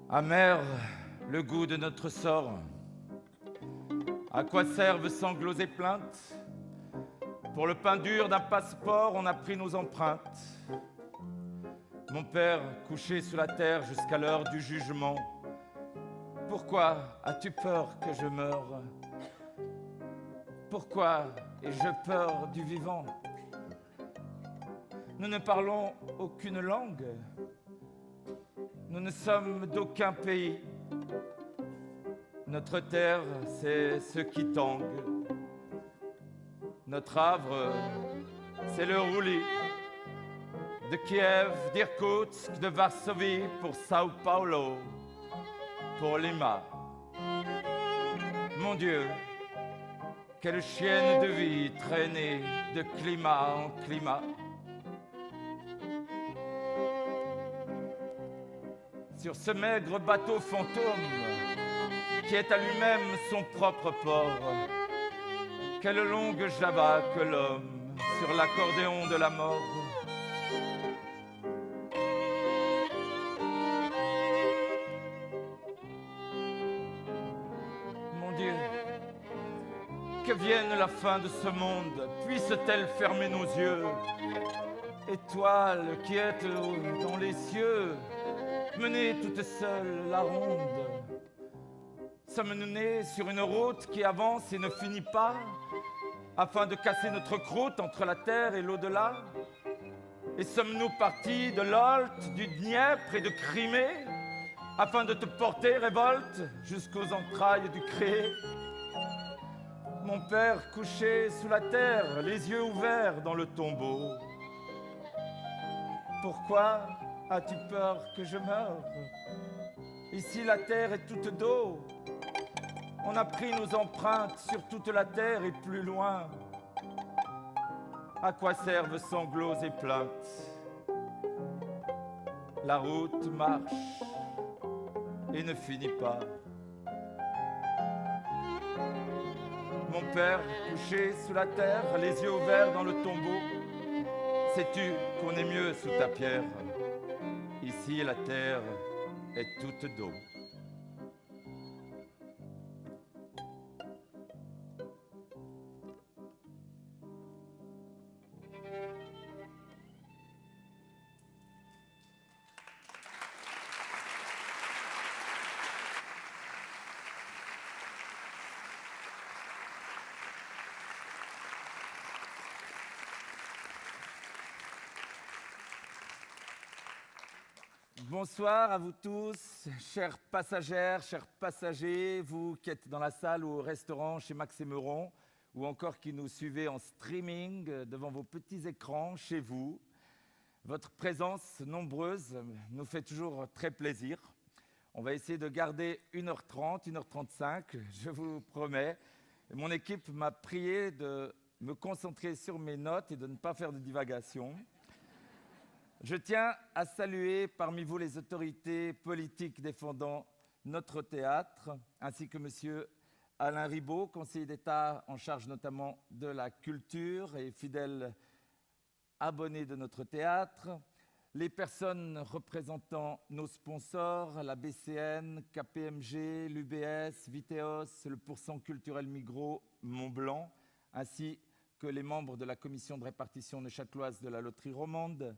Amer le goût de notre sort. À quoi servent sanglots et plaintes? Pour le pain dur d'un passeport, on a pris nos empreintes. Mon père, couché sous la terre jusqu'à l'heure du jugement. Pourquoi as-tu peur que je meure? Pourquoi ai-je peur du vivant? Nous ne parlons aucune langue. Nous ne sommes d'aucun pays. Notre terre, c'est ce qui tangue. Notre havre, c'est le roulis. De Kiev, d'Irkoutsk, de Varsovie, pour Sao Paulo, pour Lima. Mon Dieu, quelle chienne de vie traînée de climat en climat. Sur ce maigre bateau fantôme, qui est à lui-même son propre port, quelle longue java que l'homme sur l'accordéon de la mort. Mon Dieu, que vienne la fin de ce monde, puisse-t-elle fermer nos yeux? Étoile qui êtes dans les cieux, menez toute seule la ronde. Sommes-nous nés sur une route qui avance et ne finit pas, afin de casser notre croûte entre la terre et l'au-delà? Et sommes-nous partis de l'Olt, du Dniepr et de Crimée, afin de te porter révolte jusqu'aux entrailles du Cré? Mon père couché sous la terre, les yeux ouverts dans le tombeau. Pourquoi as-tu peur que je meure? Ici la terre est toute d'eau. On a pris nos empreintes sur toute la terre et plus loin. À quoi servent sanglots et plaintes? La route marche et ne finit pas. Mon père couché sous la terre, les yeux ouverts dans le tombeau. Sais-tu qu'on est mieux sous ta pierre? Ici la terre est toute d'eau. Bonsoir à vous tous, chères passagères, chers passagers, vous qui êtes dans la salle ou au restaurant chez Max et Meuron, ou encore qui nous suivez en streaming devant vos petits écrans chez vous. Votre présence nombreuse nous fait toujours très plaisir. On va essayer de garder 1h30, 1h35, je vous promets. Mon équipe m'a prié de me concentrer sur mes notes et de ne pas faire de divagation. Je tiens à saluer parmi vous les autorités politiques défendant notre théâtre, ainsi que M. Alain Ribaud, conseiller d'État en charge notamment de la culture et fidèle abonné de notre théâtre, les personnes représentant nos sponsors, la BCN, KPMG, l'UBS, Viteos, le Pourcent culturel Migros, Montblanc, ainsi que les membres de la commission de répartition neuchâteloise de la loterie romande,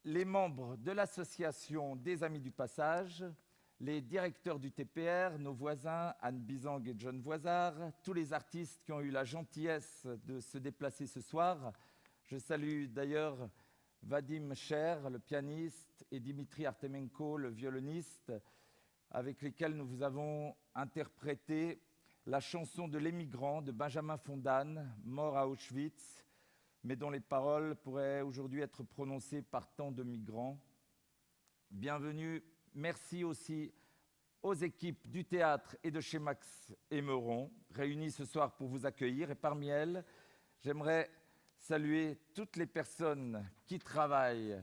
les membres de l'association des Amis du Passage, les directeurs du TPR, nos voisins Anne Bizang et John Voisard, tous les artistes qui ont eu la gentillesse de se déplacer ce soir. Je salue d'ailleurs Vadim Cher, le pianiste, et Dimitri Artemenko, le violoniste, avec lesquels nous vous avons interprété la chanson de l'émigrant de Benjamin Fondane, mort à Auschwitz, mais dont les paroles pourraient aujourd'hui être prononcées par tant de migrants. Bienvenue, merci aussi aux équipes du théâtre et de chez Max et Meuron, réunies ce soir pour vous accueillir. Et parmi elles, j'aimerais saluer toutes les personnes qui travaillent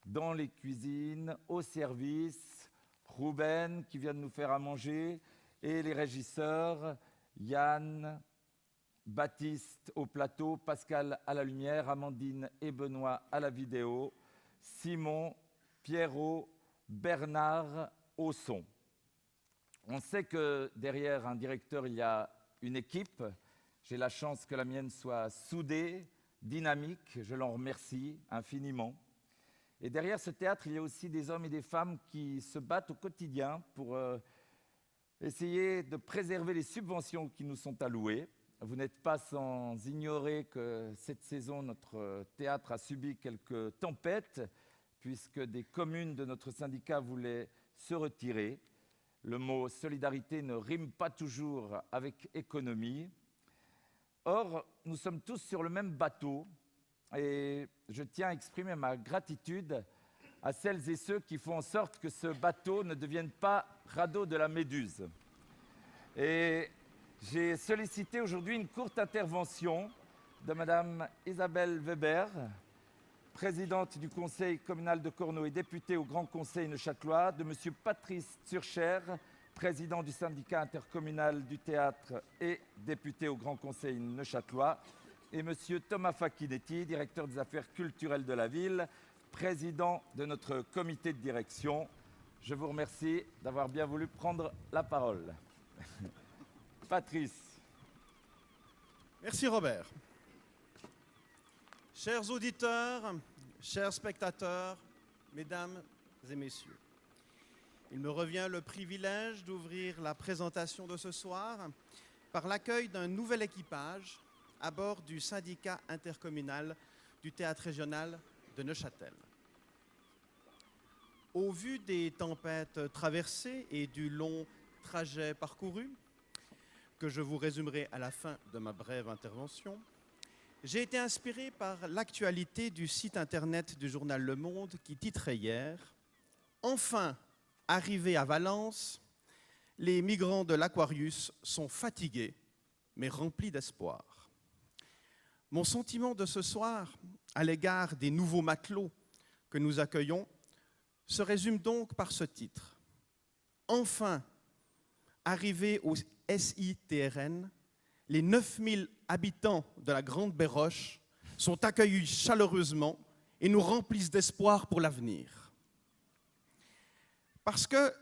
dans les cuisines, au service, Ruben qui vient de nous faire à manger, et les régisseurs, Yann, Baptiste au plateau, Pascal à la lumière, Amandine et Benoît à la vidéo, Simon, Pierrot, Bernard Hausson. On sait que derrière un directeur, il y a une équipe. J'ai la chance que la mienne soit soudée, dynamique. Je l'en remercie infiniment. Et derrière ce théâtre, il y a aussi des hommes et des femmes qui se battent au quotidien pour essayer de préserver les subventions qui nous sont allouées. Vous n'êtes pas sans ignorer que cette saison, notre théâtre a subi quelques tempêtes, puisque des communes de notre syndicat voulaient se retirer. Le mot solidarité ne rime pas toujours avec économie. Or, nous sommes tous sur le même bateau et je tiens à exprimer ma gratitude à celles et ceux qui font en sorte que ce bateau ne devienne pas radeau de la Méduse. Et j'ai sollicité aujourd'hui une courte intervention de Madame Isabelle Weber, présidente du conseil communal de Cornau et députée au Grand Conseil neuchâtelois, de Monsieur Patrice Turcher, président du syndicat intercommunal du théâtre et député au Grand Conseil neuchâtelois, et Monsieur Thomas Facchinetti, directeur des affaires culturelles de la ville, président de notre comité de direction. Je vous remercie d'avoir bien voulu prendre la parole. Patrice. Merci Robert. Chers auditeurs, chers spectateurs, mesdames et messieurs, il me revient le privilège d'ouvrir la présentation de ce soir par l'accueil d'un nouvel équipage à bord du syndicat intercommunal du théâtre régional de Neuchâtel. Au vu des tempêtes traversées et du long trajet parcouru, que je vous résumerai à la fin de ma brève intervention, j'ai été inspiré par l'actualité du site internet du journal Le Monde qui titrait hier « Enfin, arrivés à Valence, les migrants de l'Aquarius sont fatigués, mais remplis d'espoir. » Mon sentiment de ce soir, à l'égard des nouveaux matelots que nous accueillons, se résume donc par ce titre. Enfin, arrivés au SITRN, les 9000 habitants de la Grande Béroche sont accueillis chaleureusement et nous remplissent d'espoir pour l'avenir. Parce que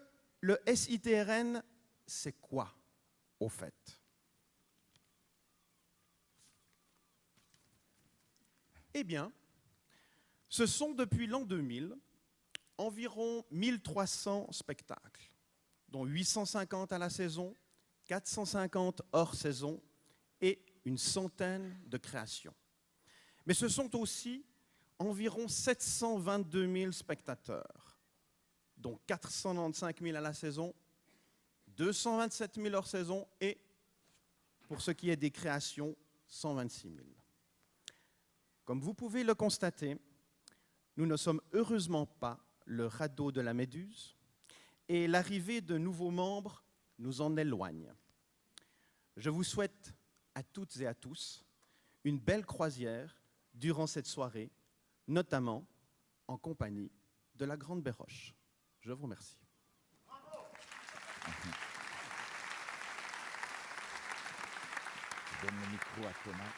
le SITRN, c'est quoi, au fait ? Eh bien, ce sont depuis l'an 2000 environ 1300 spectacles, dont 850 à la saison, 450 hors saison et une centaine de créations. Mais ce sont aussi environ 722 000 spectateurs, dont 495 000 à la saison, 227 000 hors saison et, pour ce qui est des créations, 126 000. Comme vous pouvez le constater, nous ne sommes heureusement pas le radeau de la Méduse et l'arrivée de nouveaux membres nous en éloigne. Je vous souhaite à toutes et à tous une belle croisière durant cette soirée, notamment en compagnie de la Grande Béroche. Je vous remercie. Bravo. Je donne le micro à Thomas.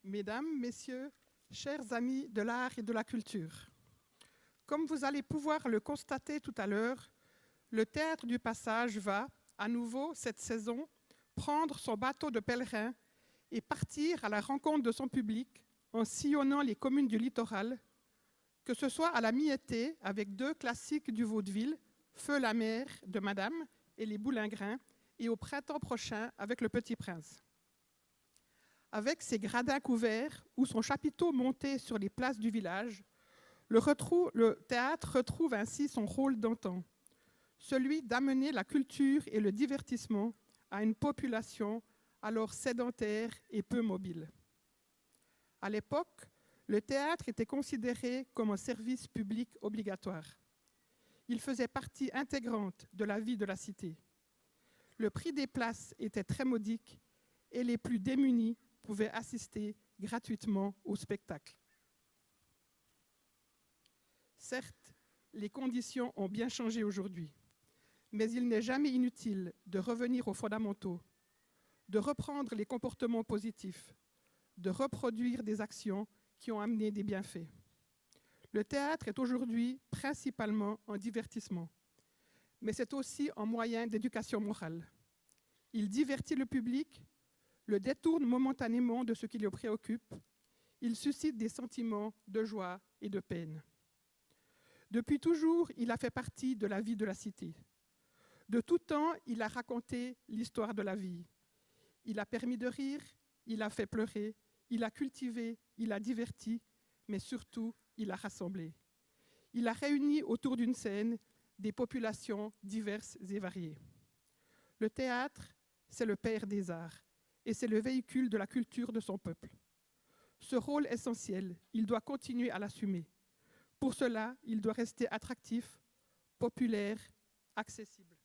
Mesdames, Messieurs, chers amis de l'art et de la culture, comme vous allez pouvoir le constater tout à l'heure, le Théâtre du Passage va, à nouveau cette saison, prendre son bateau de pèlerin et partir à la rencontre de son public en sillonnant les communes du littoral, que ce soit à la mi-été avec 2 classiques du vaudeville, Feu la mer de Madame et les Boulingrins, et au printemps prochain avec Le Petit Prince. Avec ses gradins couverts ou son chapiteau monté sur les places du village, le théâtre retrouve ainsi son rôle d'antan, celui d'amener la culture et le divertissement à une population alors sédentaire et peu mobile. À l'époque, le théâtre était considéré comme un service public obligatoire. Il faisait partie intégrante de la vie de la cité. Le prix des places était très modique et les plus démunis pouvaient assister gratuitement au spectacle. Certes, les conditions ont bien changé aujourd'hui, mais il n'est jamais inutile de revenir aux fondamentaux, de reprendre les comportements positifs, de reproduire des actions qui ont amené des bienfaits. Le théâtre est aujourd'hui principalement un divertissement, mais c'est aussi un moyen d'éducation morale. Il divertit le public, le détourne momentanément de ce qui le préoccupe, il suscite des sentiments de joie et de peine. Depuis toujours, il a fait partie de la vie de la cité. De tout temps, il a raconté l'histoire de la vie. Il a permis de rire, il a fait pleurer, il a cultivé, il a diverti, mais surtout, il a rassemblé. Il a réuni autour d'une scène des populations diverses et variées. Le théâtre, c'est le père des arts et c'est le véhicule de la culture de son peuple. Ce rôle essentiel, il doit continuer à l'assumer. Pour cela, il doit rester attractif, populaire, accessible.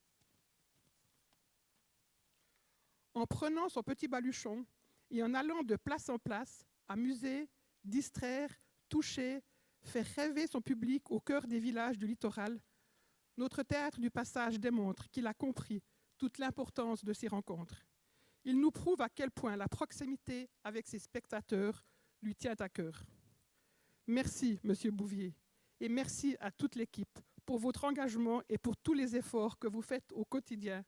En prenant son petit baluchon et en allant de place en place, amuser, distraire, toucher, faire rêver son public au cœur des villages du littoral, notre théâtre du passage démontre qu'il a compris toute l'importance de ces rencontres. Il nous prouve à quel point la proximité avec ses spectateurs lui tient à cœur. Merci, Monsieur Bouvier, et merci à toute l'équipe pour votre engagement et pour tous les efforts que vous faites au quotidien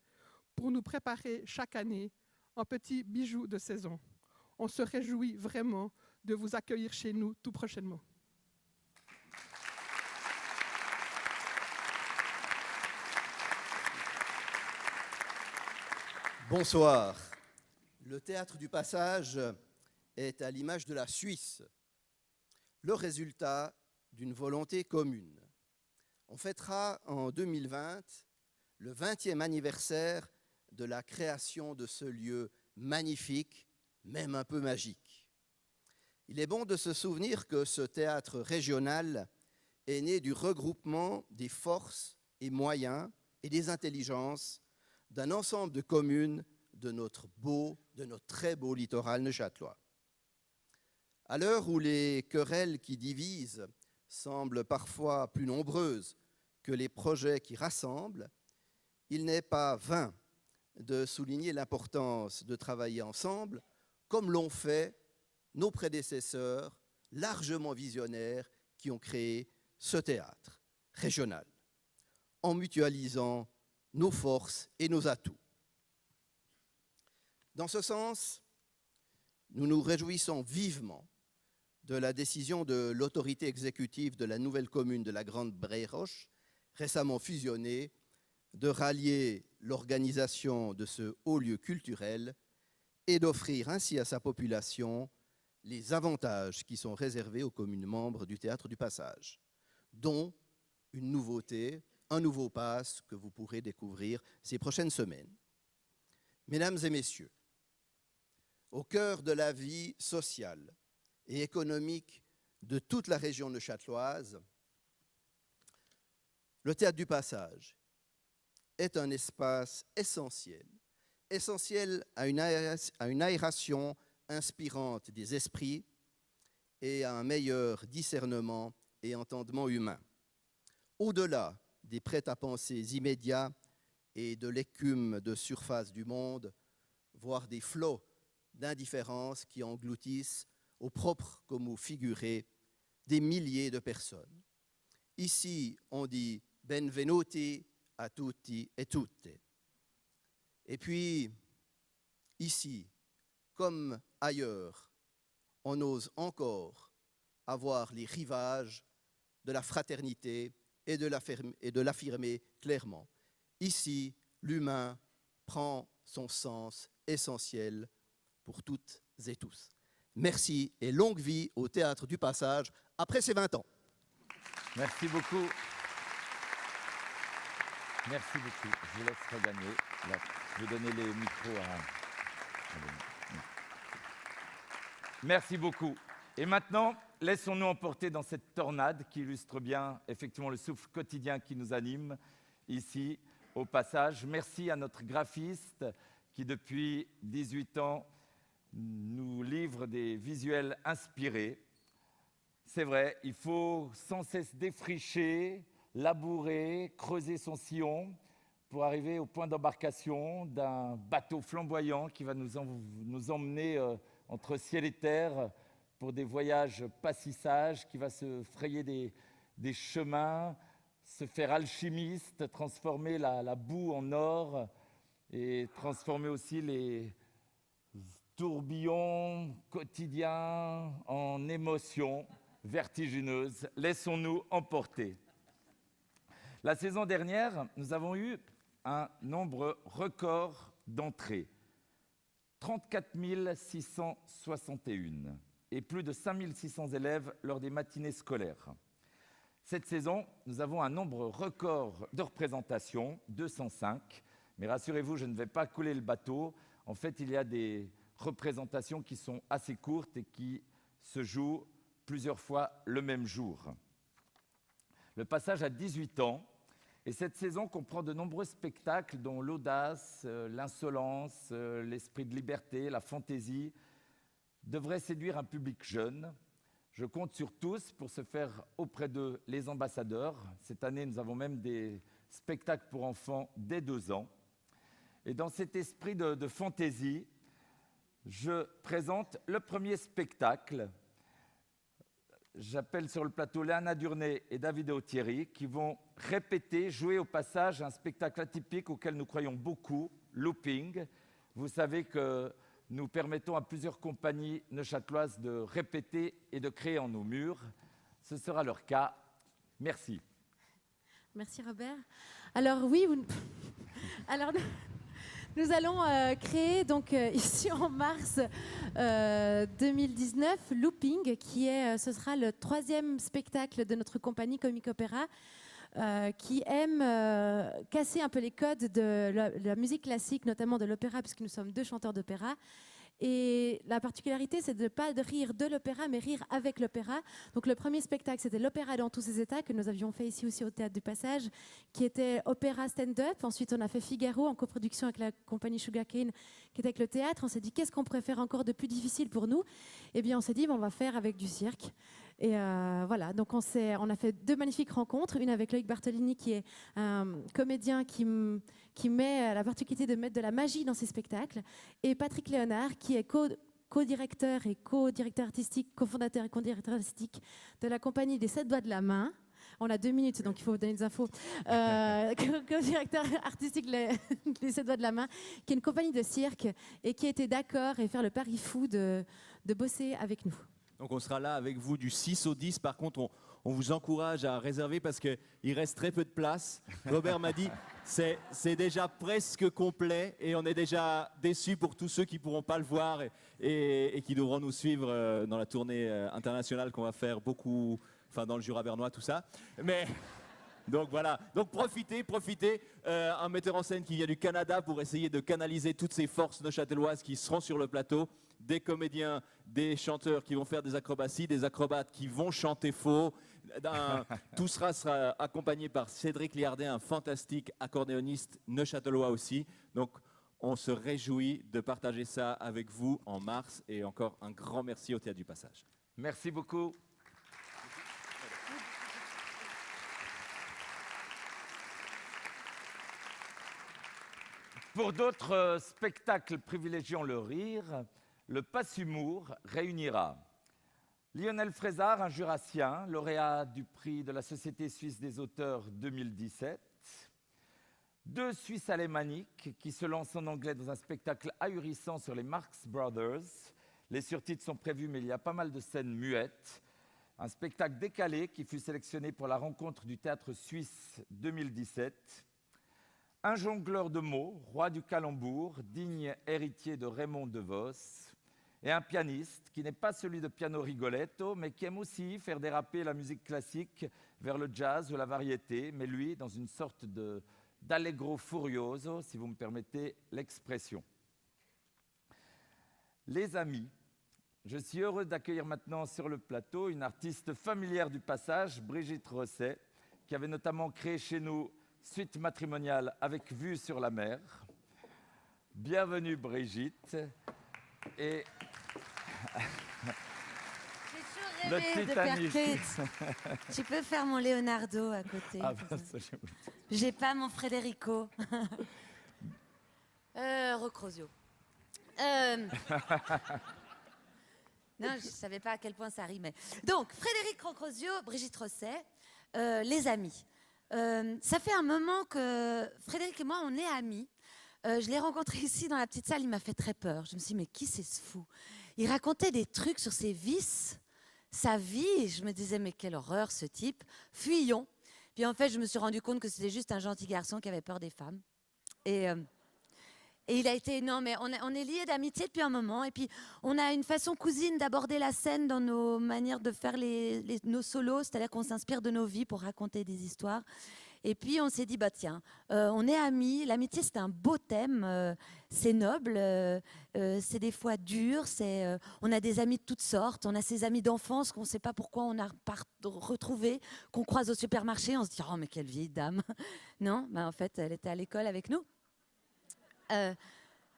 pour nous préparer chaque année un petit bijou de saison. On se réjouit vraiment de vous accueillir chez nous tout prochainement. Bonsoir. Le théâtre du passage est à l'image de la Suisse, le résultat d'une volonté commune. On fêtera en 2020 le 20e anniversaire de la création de ce lieu magnifique, même un peu magique. Il est bon de se souvenir que ce théâtre régional est né du regroupement des forces et moyens et des intelligences d'un ensemble de communes de notre très beau littoral neuchâtelois. À l'heure où les querelles qui divisent semblent parfois plus nombreuses que les projets qui rassemblent, il n'est pas vain de souligner l'importance de travailler ensemble, comme l'ont fait nos prédécesseurs largement visionnaires qui ont créé ce théâtre régional, en mutualisant nos forces et nos atouts. Dans ce sens, nous nous réjouissons vivement de la décision de l'autorité exécutive de la nouvelle commune de la Grande Bray-Roche, récemment fusionnée, de rallier l'organisation de ce haut lieu culturel et d'offrir ainsi à sa population les avantages qui sont réservés aux communes membres du Théâtre du Passage, dont une nouveauté, un nouveau pass que vous pourrez découvrir ces prochaines semaines. Mesdames et messieurs, au cœur de la vie sociale et économique de toute la région neuchâteloise, le Théâtre du Passage est un espace essentiel à une aération inspirante des esprits et à un meilleur discernement et entendement humain. Au-delà des prêts-à-penser immédiats et de l'écume de surface du monde, voire des flots d'indifférence qui engloutissent, au propre comme au figuré, des milliers de personnes. Ici, on dit « benvenuti a tutti e tutte ». Et puis, ici, comme ailleurs, on ose encore avoir les rivages de la fraternité et de l'affirmer clairement. Ici, l'humain prend son sens essentiel pour toutes et tous. Merci et longue vie au Théâtre du Passage après ses 20 ans. Merci beaucoup. Merci beaucoup. Je vous laisse regagner. Là, je vais donner les micros à... Merci beaucoup. Et maintenant, laissons-nous emporter dans cette tornade qui illustre bien effectivement le souffle quotidien qui nous anime ici au Passage. Merci à notre graphiste qui depuis 18 ans nous livre des visuels inspirés. C'est vrai, il faut sans cesse défricher, labourer, creuser son sillon pour arriver au point d'embarcation d'un bateau flamboyant qui va nous emmener entre ciel et terre pour des voyages pas si sages, qui va se frayer des chemins, se faire alchimiste, transformer la boue en or et transformer aussi les tourbillons quotidiens en émotions vertigineuses. Laissons-nous emporter. La saison dernière, nous avons eu un nombre record d'entrées, 34 661, et plus de 5 600 élèves lors des matinées scolaires. Cette saison, nous avons un nombre record de représentations, 205, mais rassurez-vous, je ne vais pas couler le bateau. En fait, il y a des représentations qui sont assez courtes et qui se jouent plusieurs fois le même jour. Le passage a 18 ans et cette saison comprend de nombreux spectacles dont l'audace, l'insolence, l'esprit de liberté, la fantaisie devraient séduire un public jeune. Je compte sur tous pour se faire auprès d'eux les ambassadeurs. Cette année, nous avons même des spectacles pour enfants dès 2 ans. Et dans cet esprit de fantaisie, je présente le premier spectacle. J'appelle sur le plateau Léana Durnet et David Autieri qui vont répéter, jouer au passage un spectacle atypique auquel nous croyons beaucoup, Looping. Vous savez que nous permettons à plusieurs compagnies neuchâteloises de répéter et de créer en nos murs. Ce sera leur cas. Merci. Merci Robert. Alors oui, alors nous allons créer donc ici en mars 2019 Looping, ce sera le 3e spectacle de notre compagnie Comic Opéra. Qui aime casser un peu les codes de la musique classique, notamment de l'opéra, puisque nous sommes 2 chanteurs d'opéra. Et la particularité, c'est de ne pas rire de l'opéra, mais rire avec l'opéra. Donc le premier spectacle, c'était l'opéra dans tous ses états, que nous avions fait ici aussi au Théâtre du Passage, qui était opéra stand-up. Ensuite, on a fait Figaro en coproduction avec la compagnie Sugarcane, qui était avec le théâtre. On s'est dit, qu'est-ce qu'on pourrait faire encore de plus difficile pour nous? Eh bien, on s'est dit, on va faire avec du cirque. Et voilà, donc on a fait 2 magnifiques rencontres, une avec Loïc Bartolini qui est un comédien qui met la particularité de mettre de la magie dans ses spectacles, et Patrick Léonard qui est co-directeur et co-directeur artistique, cofondateur et co-directeur artistique de la compagnie des 7 doigts de la main. On a 2 minutes, donc il faut vous donner des infos. Co-directeur artistique des 7 doigts de la main, qui est une compagnie de cirque et qui était d'accord et faire le pari fou de bosser avec nous. Donc on sera là avec vous du 6 au 10. Par contre, on vous encourage à réserver parce qu'il reste très peu de place. Robert m'a dit c'est déjà presque complet et on est déjà déçus pour tous ceux qui ne pourront pas le voir et qui devront nous suivre dans la tournée internationale qu'on va faire beaucoup, enfin dans le Jura bernois, tout ça. Mais donc voilà, donc profitez. Un metteur en scène qui vient du Canada pour essayer de canaliser toutes ces forces neuchâteloises qui seront sur le plateau. Des comédiens, des chanteurs qui vont faire des acrobaties, des acrobates qui vont chanter faux. Tout sera accompagné par Cédric Liardet, un fantastique accordéoniste neuchâtelois aussi. Donc on se réjouit de partager ça avec vous en mars. Et encore un grand merci au Théâtre du Passage. Merci beaucoup. Pour d'autres spectacles privilégiant le rire, le Passe-Humour réunira Lionel Frézard, un jurassien, lauréat du prix de la Société suisse des auteurs 2017, 2 Suisses alémaniques qui se lancent en anglais dans un spectacle ahurissant sur les Marx Brothers. Les surtitres sont prévus, mais il y a pas mal de scènes muettes. Un spectacle décalé qui fut sélectionné pour la rencontre du Théâtre Suisse 2017. Un jongleur de mots, roi du calembour, digne héritier de Raymond DeVos, et un pianiste qui n'est pas celui de Piano Rigoletto, mais qui aime aussi faire déraper la musique classique vers le jazz ou la variété, mais lui, dans une sorte d'allegro furioso, si vous me permettez l'expression. Les amis, je suis heureux d'accueillir maintenant sur le plateau une artiste familière du passage, Brigitte Rosset, qui avait notamment créé chez nous Suite matrimoniale avec vue sur la mer. Bienvenue Brigitte. Et J'ai toujours rêvé de faire Kate. Tu peux faire mon Leonardo à côté. Ah ben, j'ai pas mon Federico. Rocrosio. Non, je savais pas à quel point ça rimait. Donc, Frédéric Rocrosio, Brigitte Rosset. les amis. Ça fait un moment que Frédéric et moi, on est amis. Je l'ai rencontré ici dans la petite salle, il m'a fait très peur. Je me suis dit, mais qui c'est ce fou? Il racontait des trucs sur ses vices, sa vie, et je me disais, mais quelle horreur ce type. Fuyons. Puis en fait, je me suis rendu compte que c'était juste un gentil garçon qui avait peur des femmes. Et il a été, non, mais on est liés d'amitié depuis un moment. Et puis, on a une façon cousine d'aborder la scène dans nos manières de faire nos solos, c'est-à-dire qu'on s'inspire de nos vies pour raconter des histoires. Et puis, on s'est dit, bah tiens, on est amis. L'amitié, c'est un beau thème. C'est noble. C'est des fois dur. On a des amis de toutes sortes. On a ces amis d'enfance qu'on ne sait pas pourquoi on n'a pas retrouvé, qu'on croise au supermarché. On se dit, oh, mais quelle vieille dame. Non, bah, en fait, elle était à l'école avec nous.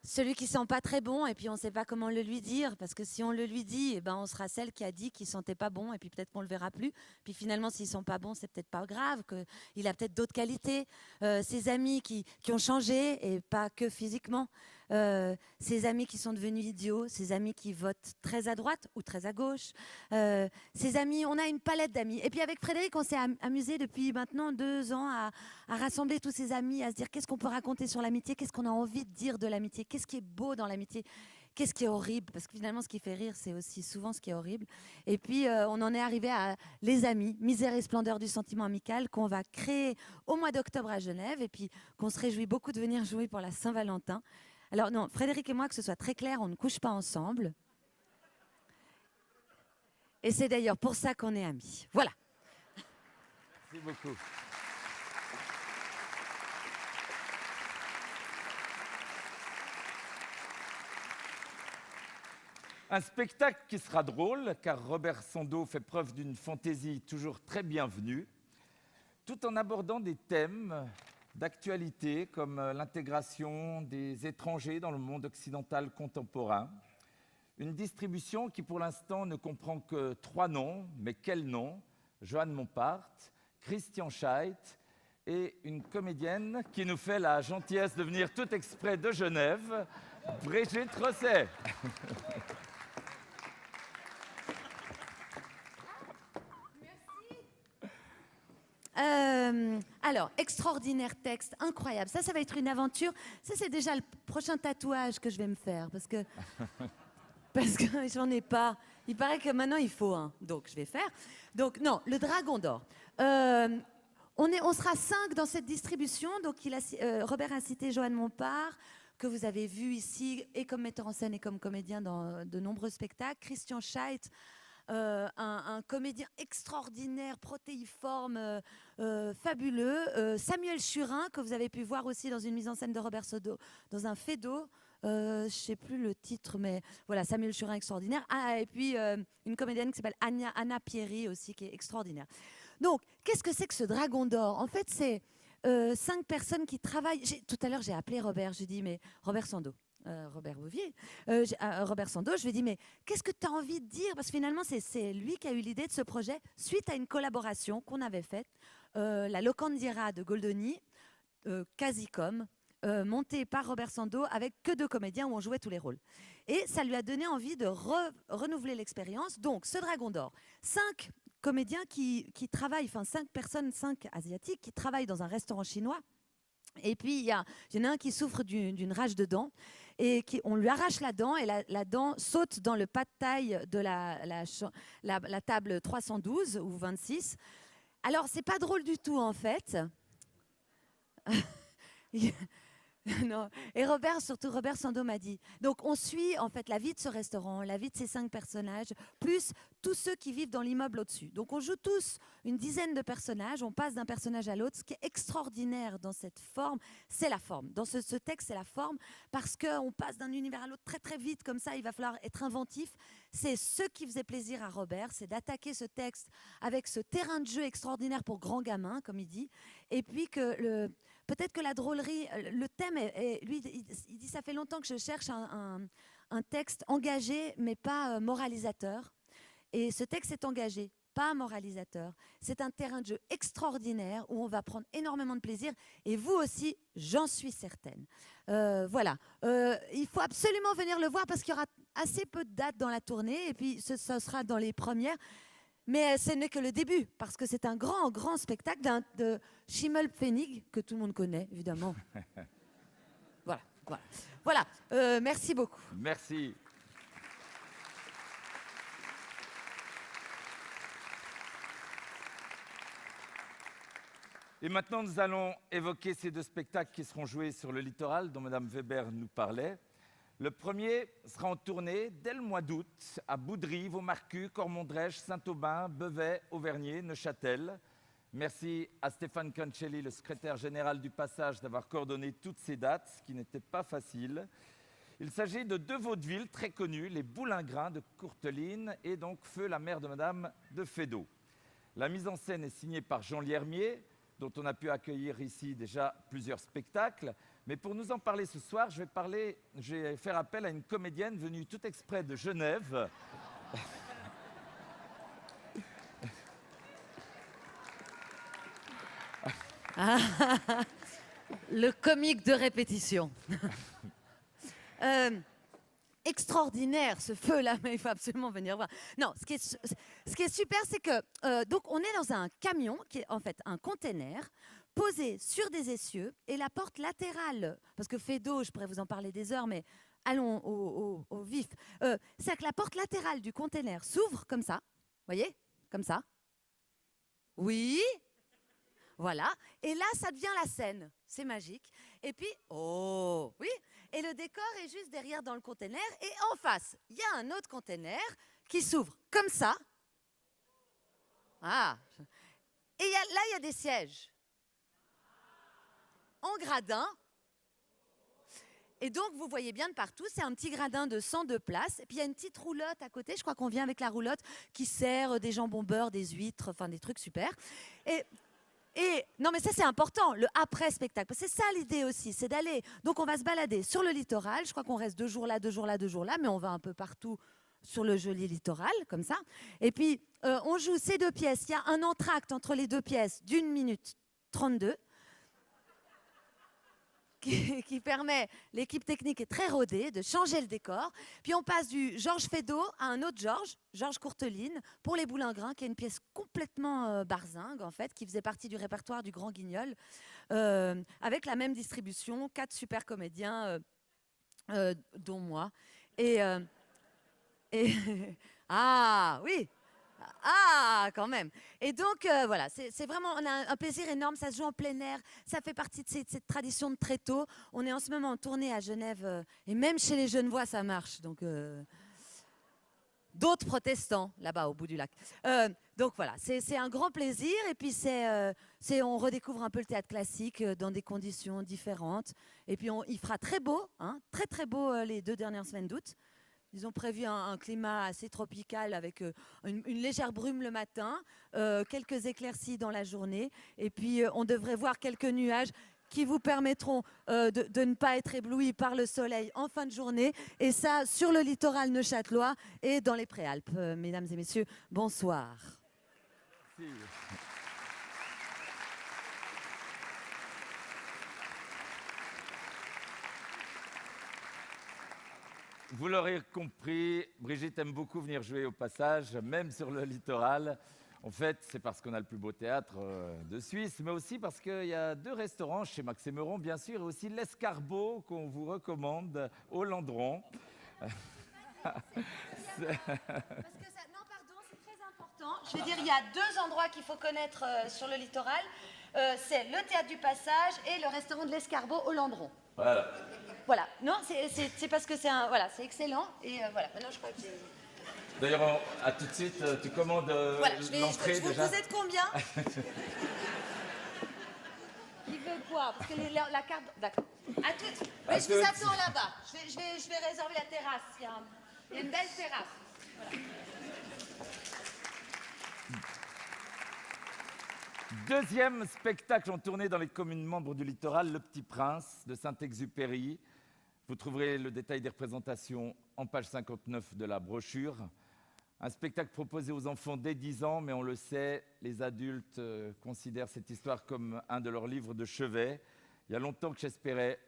Celui qui sent pas très bon et puis on ne sait pas comment le lui dire parce que si on le lui dit, eh ben on sera celle qui a dit qu'il sentait pas bon et puis peut-être qu'on le verra plus. Puis finalement, s'ils sont pas bons, c'est peut-être pas grave, qu'il a peut-être d'autres qualités. Ses amis qui ont changé et pas que physiquement. Ses amis qui sont devenus idiots, ses amis qui votent très à droite ou très à gauche, ses amis, on a une palette d'amis. Et puis avec Frédéric, on s'est amusé depuis maintenant 2 ans à rassembler tous ses amis, à se dire qu'est-ce qu'on peut raconter sur l'amitié, qu'est-ce qu'on a envie de dire de l'amitié, qu'est-ce qui est beau dans l'amitié, qu'est-ce qui est horrible, parce que finalement ce qui fait rire, c'est aussi souvent ce qui est horrible. Et puis on en est arrivé à Les Amis, misère et splendeur du sentiment amical, qu'on va créer au mois d'octobre à Genève, et puis qu'on se réjouit beaucoup de venir jouer pour la Saint-Valentin. Alors non, Frédéric et moi, que ce soit très clair, on ne couche pas ensemble. Et c'est d'ailleurs pour ça qu'on est amis. Voilà. Merci beaucoup. Un spectacle qui sera drôle, car Robert Sando fait preuve d'une fantaisie toujours très bienvenue, tout en abordant des thèmes d'actualité comme l'intégration des étrangers dans le monde occidental contemporain. Une distribution qui pour l'instant ne comprend que 3 noms, mais quels noms? Joan Montpart, Christian Scheidt et une comédienne qui nous fait la gentillesse de venir tout exprès de Genève, Brigitte Rosset. Alors, extraordinaire texte, incroyable. Ça va être une aventure. Ça, c'est déjà le prochain tatouage que je vais me faire parce que j'en ai pas. Il paraît que maintenant, il faut un. Donc, je vais faire. Donc, non, le Dragon d'Or. On sera 5 dans cette distribution. Donc, Robert a cité Joan Montpart, que vous avez vu ici, et comme metteur en scène et comme comédien dans de nombreux spectacles. Christian Scheidt, un comédien extraordinaire, protéiforme, fabuleux. Samuel Churin, que vous avez pu voir aussi dans une mise en scène de Robert Sando, dans un Feydeau. Je ne sais plus le titre, mais voilà, Samuel Churin extraordinaire. Ah, et puis une comédienne qui s'appelle Anna Pierry aussi, qui est extraordinaire. Donc, qu'est-ce que c'est que ce Dragon d'Or? En fait, c'est 5 personnes qui travaillent. Tout à l'heure, j'ai appelé Robert, j'ai dit, mais Robert Sando. Robert Bouvier, Robert Sando, je lui ai dit, mais qu'est-ce que tu as envie de dire? Parce que finalement, c'est lui qui a eu l'idée de ce projet suite à une collaboration qu'on avait faite, la Locandiera de Goldoni, Casicom, montée par Robert Sando avec que 2 comédiens où on jouait tous les rôles. Et ça lui a donné envie de renouveler l'expérience. Donc, ce Dragon d'Or, 5 comédiens qui travaillent, enfin 5 personnes, 5 asiatiques qui travaillent dans un restaurant chinois. Et puis, il y en a un qui souffre d'une rage de dents et on lui arrache la dent et la dent saute dans le pas de taille de la table 312 ou 26. Alors, c'est pas drôle du tout, en fait. Non. Et Robert Sando m'a dit, donc on suit en fait la vie de ce restaurant, la vie de ces 5 personnages, plus tous ceux qui vivent dans l'immeuble au-dessus. Donc on joue tous une dizaine de personnages, on passe d'un personnage à l'autre. Ce qui est extraordinaire dans cette forme, c'est la forme. Dans ce texte, c'est la forme, parce qu'on passe d'un univers à l'autre très très vite, comme ça il va falloir être inventif. C'est ce qui faisait plaisir à Robert, c'est d'attaquer ce texte avec ce terrain de jeu extraordinaire pour grands gamins, comme il dit, et puis que peut-être que la drôlerie, le thème, lui, il dit, ça fait longtemps que je cherche un texte engagé, mais pas moralisateur. Et ce texte est engagé, pas moralisateur. C'est un terrain de jeu extraordinaire où on va prendre énormément de plaisir. Et vous aussi, j'en suis certaine. Voilà. Il faut absolument venir le voir parce qu'il y aura assez peu de dates dans la tournée. Et puis, ce sera dans les premières. Mais ce n'est que le début, parce que c'est un grand, grand spectacle de Schimmelpfennig, que tout le monde connaît, évidemment. Voilà, voilà. Voilà, merci beaucoup. Merci. Et maintenant, nous allons évoquer ces deux spectacles qui seront joués sur le littoral dont Mme Weber nous parlait. Le premier sera en tournée dès le mois d'août à Boudry, Vaumarcus, Cormont-Drèche, Saint-Aubin, Bevet, Auvergnat, Neuchâtel. Merci à Stéphane Cancelli, le secrétaire général du Passage, d'avoir coordonné toutes ces dates, ce qui n'était pas facile. Il s'agit de deux vaudevilles très connus, les Boulingrins de Courteline et donc Feu, la mère de Madame de Fédot. La mise en scène est signée par Jean Liermier, dont on a pu accueillir ici déjà plusieurs spectacles. Mais pour nous en parler ce soir, je vais faire appel à une comédienne venue tout exprès de Genève. Le comique de répétition. Extraordinaire ce feu-là, mais il faut absolument venir voir. Non, ce qui est super, c'est que donc on est dans un camion qui est en fait un container posé sur des essieux et la porte latérale, parce que Fédot, je pourrais vous en parler des heures, mais allons au vif. C'est que la porte latérale du container s'ouvre comme ça, voyez, comme ça. Oui. Voilà, et là, ça devient la scène. C'est magique. Et puis, oh, oui, et le décor est juste derrière dans le container. Et en face, il y a un autre container qui s'ouvre comme ça. Ah, et là, il y a des sièges en gradin. Et donc, vous voyez bien de partout, c'est un petit gradin de 102 places. Et puis, il y a une petite roulotte à côté. Je crois qu'on vient avec la roulotte qui sert des jambons beurre, des huîtres, enfin des trucs super. Et non, mais ça, c'est important, le après-spectacle. C'est ça l'idée aussi, c'est d'aller. Donc, on va se balader sur le littoral. Je crois qu'on reste 2 jours là, 2 jours là, 2 jours là, mais on va un peu partout sur le joli littoral, comme ça. Et puis, on joue ces 2 pièces. Il y a un entracte entre les 2 pièces d'1 minute 32 qui permet, l'équipe technique est très rodée, de changer le décor. Puis on passe du Georges Fédot à un autre Georges Courteline, pour les Boulingrins, qui est une pièce complètement barzingue, en fait, qui faisait partie du répertoire du Grand Guignol, avec la même distribution, 4 super comédiens, dont moi. Ah, oui. Ah, quand même. Et donc, voilà, c'est vraiment, on a un plaisir énorme, ça se joue en plein air, ça fait partie de cette tradition de très tôt. On est en ce moment en tournée à Genève, et même chez les Genevois, ça marche. Donc, d'autres protestants, là-bas, au bout du lac. Donc, voilà, c'est un grand plaisir. Et puis, on redécouvre un peu le théâtre classique dans des conditions différentes. Et puis, il fera très beau, hein, très, très beau les 2 dernières semaines d'août. Ils ont prévu un climat assez tropical avec une légère brume le matin, quelques éclaircies dans la journée. Et puis, on devrait voir quelques nuages qui vous permettront de ne pas être éblouis par le soleil en fin de journée. Et ça, sur le littoral neuchâtelois et dans les Préalpes. Mesdames et messieurs, bonsoir. Merci. Vous l'aurez compris, Brigitte aime beaucoup venir jouer au Passage, même sur le littoral. En fait, c'est parce qu'on a le plus beau théâtre de Suisse, mais aussi parce qu'il y a 2 restaurants chez Max et Meuron, bien sûr, et aussi l'Escargot qu'on vous recommande au Landron. Parce que non, pardon, c'est très important. Je veux dire, il y a 2 endroits qu'il faut connaître sur le littoral. C'est le théâtre du Passage et le restaurant de l'Escargot au Landron. Voilà. Voilà, non, c'est parce que voilà, c'est excellent. Et voilà, maintenant je crois que D'ailleurs, à tout de suite, tu commandes voilà, l'entrée déjà. Vous êtes combien? Qui veut quoi? Parce que la carte. D'accord. À toutes. Oui, je vous attends là-bas. Je vais réserver la terrasse. Il y a une belle terrasse. Voilà. Deuxième spectacle en tournée dans les communes membres du littoral, Le Petit Prince de Saint-Exupéry. Vous trouverez le détail des représentations en page 59 de la brochure. Un spectacle proposé aux enfants dès 10 ans, mais on le sait, les adultes considèrent cette histoire comme un de leurs livres de chevet. Il y a longtemps que j'espérais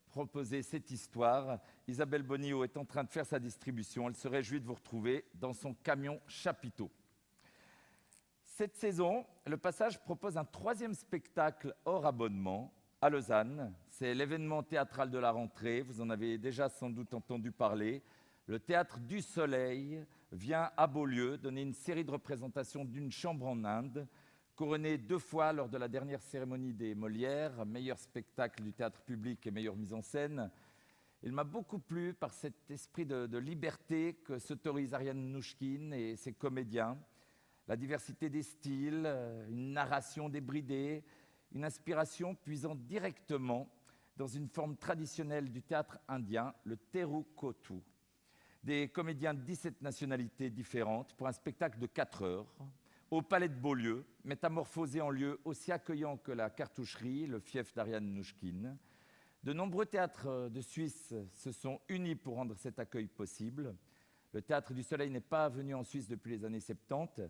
proposer cette histoire. Isabelle Bonillot est en train de faire sa distribution. Elle se réjouit de vous retrouver dans son camion chapiteau. Cette saison, le Passage propose un 3e spectacle hors abonnement à Lausanne. C'est l'événement théâtral de la rentrée, vous en avez déjà sans doute entendu parler. Le Théâtre du Soleil vient à Beaulieu donner une série de représentations d'une chambre en Inde, couronnée 2 fois lors de la dernière cérémonie des Molières, meilleur spectacle du théâtre public et meilleure mise en scène. Il m'a beaucoup plu par cet esprit de liberté que s'autorise Ariane Mnouchkine et ses comédiens. La diversité des styles, une narration débridée, une inspiration puisant directement dans une forme traditionnelle du théâtre indien, le Terukotu. Des comédiens de 17 nationalités différentes pour un spectacle de 4 heures au Palais de Beaulieu, métamorphosé en lieu aussi accueillant que la cartoucherie, le fief d'Ariane Mnouchkine. De nombreux théâtres de Suisse se sont unis pour rendre cet accueil possible. Le Théâtre du Soleil n'est pas venu en Suisse depuis les années 70.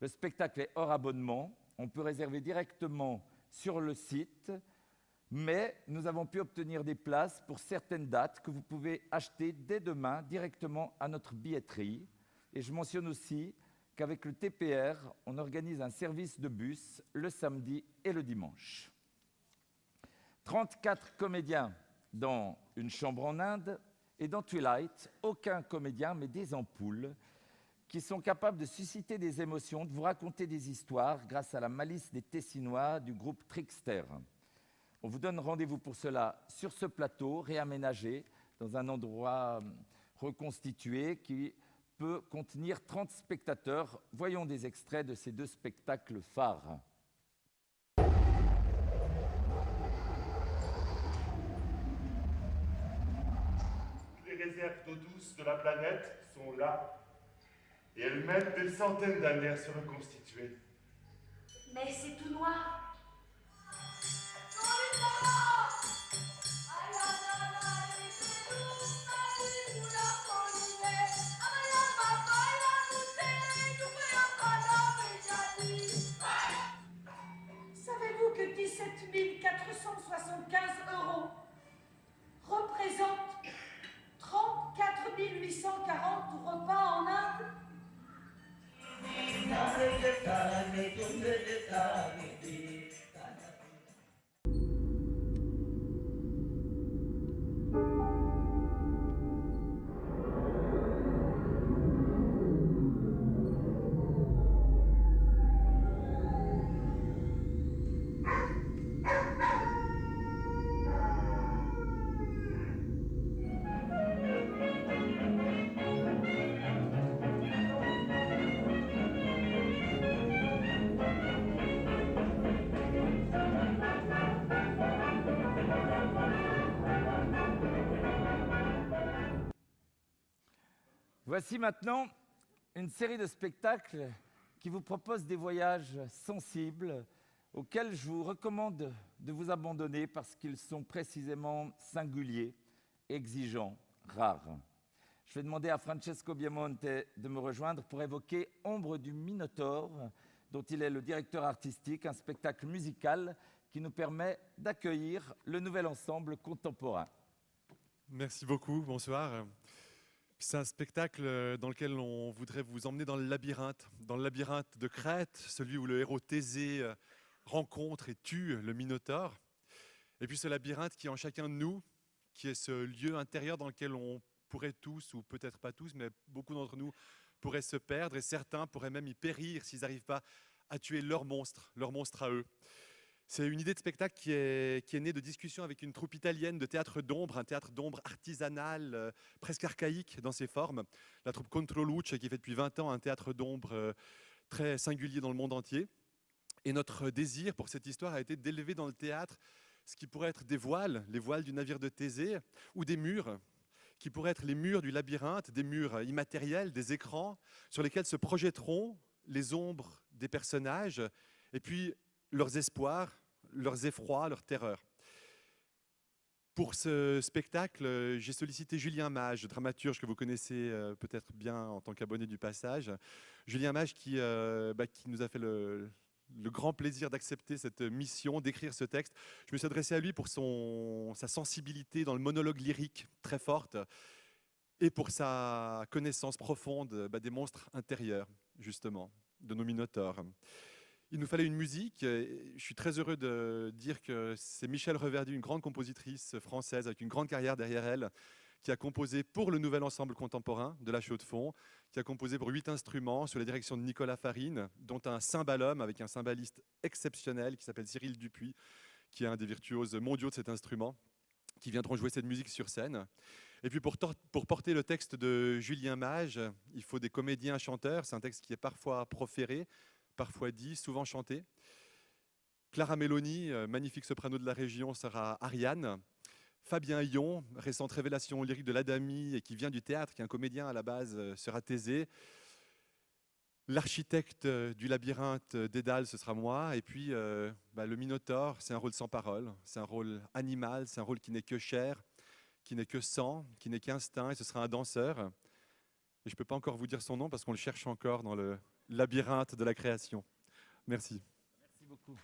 Le spectacle est hors abonnement. On peut réserver directement sur le site, mais nous avons pu obtenir des places pour certaines dates que vous pouvez acheter dès demain directement à notre billetterie. Et je mentionne aussi qu'avec le TPR, on organise un service de bus le samedi et le dimanche. 34 comédiens dans une chambre en Inde et dans Twilight, aucun comédien mais des ampoules qui sont capables de susciter des émotions, de vous raconter des histoires grâce à la malice des Tessinois du groupe Trickster. On vous donne rendez-vous pour cela sur ce plateau, réaménagé dans un endroit reconstitué qui peut contenir 30 spectateurs. Voyons des extraits de ces 2 spectacles phares. Les réserves d'eau douce de la planète sont là, et elles mettent des centaines d'années à se reconstituer. Mais c'est tout noir. Savez-vous que 17 475 € représentent 34 840 repas en Inde? Voici maintenant une série de spectacles qui vous propose des voyages sensibles auxquels je vous recommande de vous abandonner parce qu'ils sont précisément singuliers, exigeants, rares. Je vais demander à Francesco Biamonte de me rejoindre pour évoquer Ombre du Minotaure, dont il est le directeur artistique, un spectacle musical qui nous permet d'accueillir le nouvel ensemble contemporain. Merci beaucoup, bonsoir. C'est un spectacle dans lequel on voudrait vous emmener dans le labyrinthe de Crète, celui où le héros Thésée rencontre et tue le Minotaure. Et puis ce labyrinthe qui est en chacun de nous, qui est ce lieu intérieur dans lequel on pourrait tous, ou peut-être pas tous, mais beaucoup d'entre nous pourraient se perdre, et certains pourraient même y périr s'ils n'arrivent pas à tuer leur monstre à eux. C'est une idée de spectacle qui est née de discussions avec une troupe italienne de théâtre d'ombre, un théâtre d'ombre artisanal, presque archaïque dans ses formes. La troupe Controluce, qui fait depuis 20 ans un théâtre d'ombre très singulier dans le monde entier. Et notre désir pour cette histoire a été d'élever dans le théâtre ce qui pourrait être des voiles, les voiles du navire de Thésée, ou des murs, qui pourraient être les murs du labyrinthe, des murs immatériels, des écrans, sur lesquels se projetteront les ombres des personnages, et puis leurs espoirs, leurs effrois, leurs terreurs. Pour ce spectacle, j'ai sollicité Julien Mage, dramaturge que vous connaissez peut-être bien en tant qu'abonné du Passage. Julien Mage qui nous a fait le grand plaisir d'accepter cette mission, d'écrire ce texte. Je me suis adressé à lui pour sa sensibilité dans le monologue lyrique très forte et pour sa connaissance profonde des monstres intérieurs, justement. de nos minotaures. Il nous fallait une musique. Je suis très heureux de dire que c'est Michel Reverdy, une grande compositrice française avec une grande carrière derrière elle, qui a composé pour le nouvel ensemble contemporain de la Chaux-de-Fonds, qui a composé pour 8 instruments sous la direction de Nicolas Farine, dont un cymbalum avec un cymbaliste exceptionnel qui s'appelle Cyril Dupuis, qui est un des virtuoses mondiaux de cet instrument, qui viendront jouer cette musique sur scène. Et puis pour porter le texte de Julien Mage, il faut des comédiens chanteurs. C'est un texte qui est parfois proféré, parfois dit, souvent chanté. Clara Meloni, magnifique soprano de la région, sera Ariane. Fabien Yon, récente révélation lyrique de l'Adami et qui vient du théâtre, qui est un comédien à la base, sera Thésée. L'architecte du labyrinthe Dédale, ce sera moi. Et puis le Minotaure, c'est un rôle sans parole, c'est un rôle animal, c'est un rôle qui n'est que chair, qui n'est que sang, qui n'est qu'instinct, et ce sera un danseur. Et je ne peux pas encore vous dire son nom parce qu'on le cherche encore dans le labyrinthe de la création. Merci. Merci beaucoup.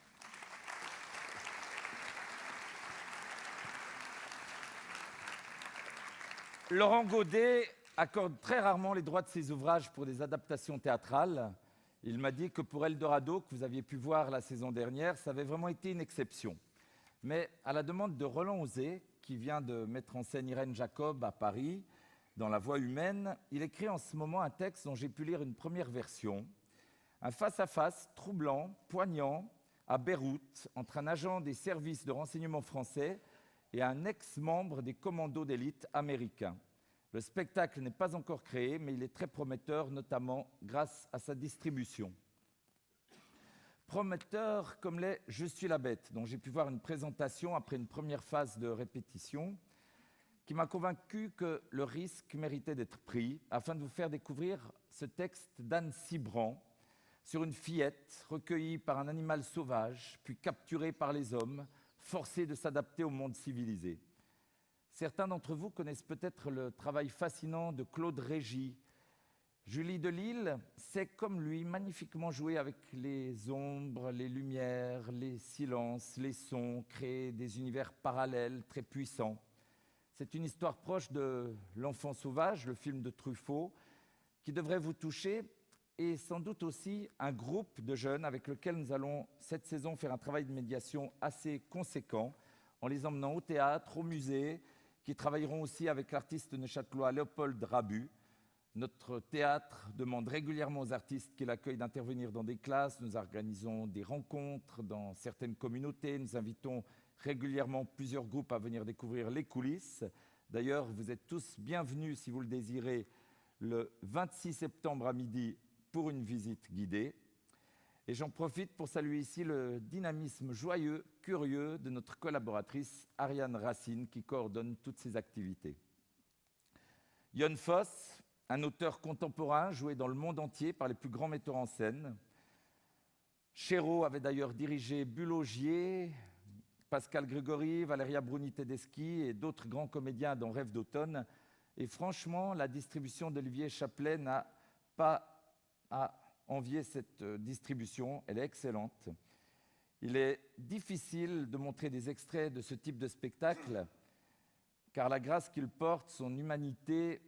Laurent Godet accorde très rarement les droits de ses ouvrages pour des adaptations théâtrales. Il m'a dit que pour Eldorado, que vous aviez pu voir la saison dernière, ça avait vraiment été une exception. Mais à la demande de Roland Osé, qui vient de mettre en scène Irène Jacob à Paris, dans La Voix humaine, il écrit en ce moment un texte dont j'ai pu lire une première version. Un face-à-face troublant, poignant, à Beyrouth, entre un agent des services de renseignement français et un ex-membre des commandos d'élite américains. Le spectacle n'est pas encore créé, mais il est très prometteur, notamment grâce à sa distribution. Prometteur comme l'est Je suis la bête, dont j'ai pu voir une présentation après une première phase de répétition, qui m'a convaincu que le risque méritait d'être pris afin de vous faire découvrir ce texte d'Anne Cibran sur une fillette recueillie par un animal sauvage, puis capturée par les hommes, forcée de s'adapter au monde civilisé. Certains d'entre vous connaissent peut-être le travail fascinant de Claude Régis. Julie Delisle sait, comme lui, magnifiquement jouer avec les ombres, les lumières, les silences, les sons, créer des univers parallèles très puissants. C'est une histoire proche de L'Enfant sauvage, le film de Truffaut, qui devrait vous toucher, et sans doute aussi un groupe de jeunes avec lequel nous allons cette saison faire un travail de médiation assez conséquent, en les emmenant au théâtre, au musée, qui travailleront aussi avec l'artiste neuchâtelois Léopold Rabu. Notre théâtre demande régulièrement aux artistes qui l'accueillent d'intervenir dans des classes. Nous organisons des rencontres dans certaines communautés. Nous invitons régulièrement plusieurs groupes à venir découvrir les coulisses. D'ailleurs, vous êtes tous bienvenus, si vous le désirez, le 26 septembre à midi pour une visite guidée. Et j'en profite pour saluer ici le dynamisme joyeux, curieux de notre collaboratrice Ariane Racine, qui coordonne toutes ces activités. Jon Fosse, un auteur contemporain joué dans le monde entier par les plus grands metteurs en scène. Chéreau avait d'ailleurs dirigé Bulogier, Pascal Grégory, Valeria Bruni-Tedeschi et d'autres grands comédiens dans Rêve d'automne. Et franchement, la distribution d'Olivier Chaplet n'a pas à envier cette distribution. Elle est excellente. Il est difficile de montrer des extraits de ce type de spectacle, car la grâce qu'il porte, son humanité,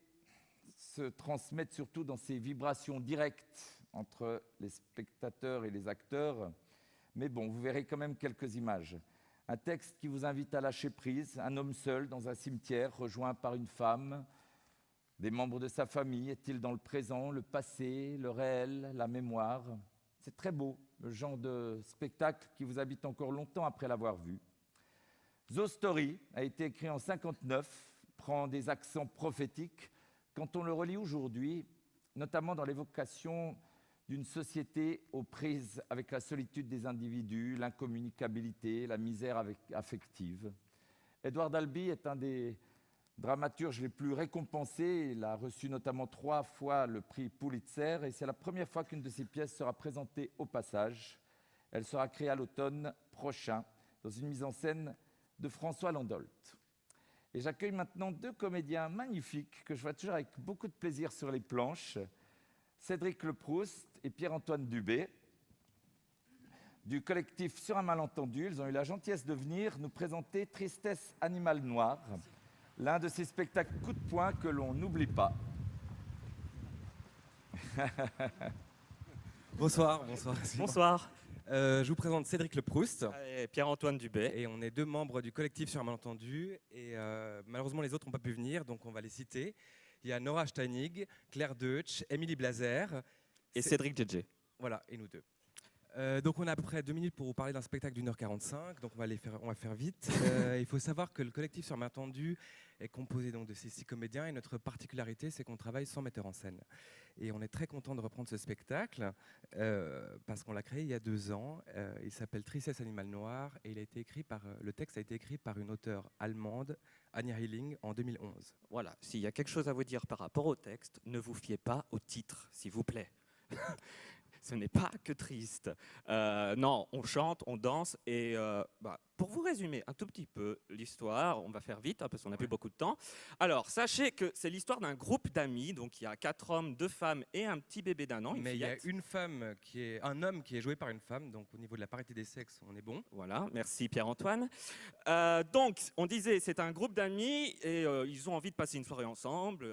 se transmettent surtout dans ces vibrations directes entre les spectateurs et les acteurs. Mais bon, vous verrez quand même quelques images. Un texte qui vous invite à lâcher prise, un homme seul dans un cimetière, rejoint par une femme. Des membres de sa famille, est-il dans le présent, le passé, le réel, la mémoire? C'est très beau, le genre de spectacle qui vous habite encore longtemps après l'avoir vu. The Story a été écrit en 1959, prend des accents prophétiques quand on le relit aujourd'hui, notamment dans l'évocation d'une société aux prises avec la solitude des individus, l'incommunicabilité, la misère affective. Edward Albee est un des dramaturges les plus récompensés. Il a reçu notamment 3 fois le prix Pulitzer et c'est la première fois qu'une de ses pièces sera présentée au Passage. Elle sera créée à l'automne prochain dans une mise en scène de François Landolt. Et j'accueille maintenant 2 comédiens magnifiques que je vois toujours avec beaucoup de plaisir sur les planches, Cédric Leproust et Pierre-Antoine Dubé, du collectif Sur un malentendu. Ils ont eu la gentillesse de venir nous présenter Tristesse animale noire, l'un de ces spectacles coup de poing que l'on n'oublie pas. Bonsoir, bonsoir. Bonsoir. Je vous présente Cédric Le Proust. Et Pierre-Antoine Dubé. Et on est deux membres du collectif sur un malentendu. Et malheureusement, les autres n'ont pas pu venir, donc on va les citer. Il y a Nora Steinig, Claire Deutsch, Émilie Blazer. Et Cédric Djedje. Voilà, et nous deux. Donc on a à peu près 2 minutes pour vous parler d'un spectacle d'1h45, donc on va faire vite. Il faut savoir que le collectif sur malentendu est composé donc de ces 6 comédiens et notre particularité c'est qu'on travaille sans metteur en scène. Et on est très content de reprendre ce spectacle parce qu'on l'a créé il y a 2 ans. Il s'appelle Tristesse Animal Noir et le texte a été écrit par une auteure allemande, Anja Hilling, en 2011. Voilà, s'il y a quelque chose à vous dire par rapport au texte, ne vous fiez pas au titre, s'il vous plaît. Ce n'est pas que triste. Non, on chante, on danse et pour vous résumer un tout petit peu l'histoire, on va faire vite parce qu'on n'a plus beaucoup de temps. Alors, sachez que c'est l'histoire d'un groupe d'amis, donc il y a 4 hommes, 2 femmes et un petit bébé d'1 an. Mais il y a un homme qui est joué par une femme, donc au niveau de la parité des sexes, on est bon. Voilà, merci Pierre-Antoine. Donc, on disait, c'est un groupe d'amis et ils ont envie de passer une soirée ensemble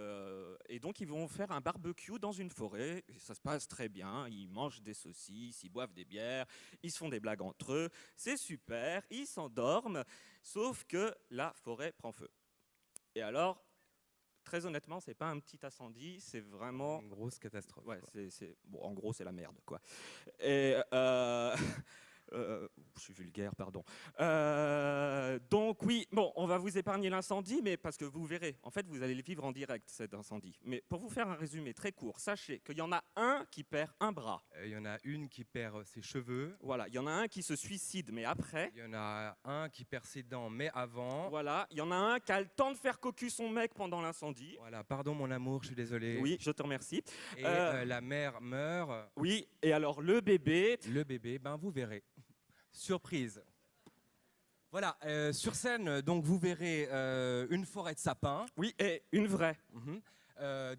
et donc ils vont faire un barbecue dans une forêt. Et ça se passe très bien, ils mangent des saucisses, ils boivent des bières, ils se font des blagues entre eux, c'est super, ils s'endorment, sauf que la forêt prend feu. Et alors, très honnêtement, c'est pas un petit incendie, c'est vraiment... Une grosse catastrophe. Ouais, bon, en gros, c'est la merde, quoi. Et... je suis vulgaire, pardon. Donc oui, bon, on va vous épargner l'incendie, mais parce que vous verrez, en fait, vous allez le vivre en direct, cet incendie. Mais pour vous faire un résumé très court, sachez qu'il y en a un qui perd un bras. Il y en a une qui perd ses cheveux. Voilà, il y en a un qui se suicide, mais après. Il y en a un qui perd ses dents, mais avant. Voilà, il y en a un qui a le temps de faire cocu son mec pendant l'incendie. Voilà, pardon mon amour, je suis désolé. Oui, je te remercie. Et la mère meurt. Oui, et alors le bébé. Le bébé, ben vous verrez. Surprise. Voilà, sur scène, donc vous verrez une forêt de sapins. Oui, et une vraie.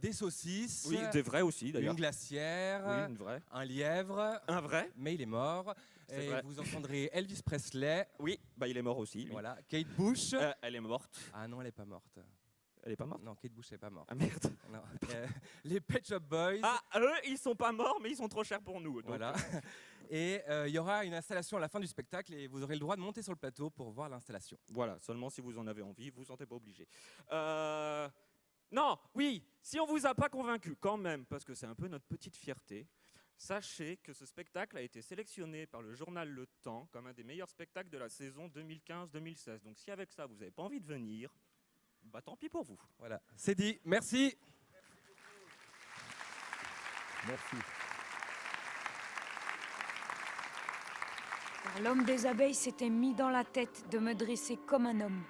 Des saucisses. Oui, des vraies aussi d'ailleurs. Une glacière. Oui, une vraie. Un lièvre. Un vrai. Mais il est mort. Et vrai. vous entendrez Elvis Presley. Oui, bah il est mort aussi. Lui. Voilà, Kate Bush. Elle est morte. Ah non, elle n'est pas morte. Elle est pas morte? Non, Kate Bush n'est pas morte. Ah merde. Non. Les Pet Shop Boys. Ah, eux, ils sont pas morts, mais ils sont trop chers pour nous. Donc. Voilà. Et il y aura une installation à la fin du spectacle et vous aurez le droit de monter sur le plateau pour voir l'installation. Voilà, seulement si vous en avez envie, vous ne vous sentez pas obligé. Non, oui, si on vous a pas convaincu quand même, parce que c'est un peu notre petite fierté, sachez que ce spectacle a été sélectionné par le journal Le Temps comme un des meilleurs spectacles de la saison 2015-2016. Donc si avec ça, vous n'avez pas envie de venir, bah tant pis pour vous. Voilà, c'est dit. Merci. Merci. L'homme des abeilles s'était mis dans la tête de me dresser comme un homme,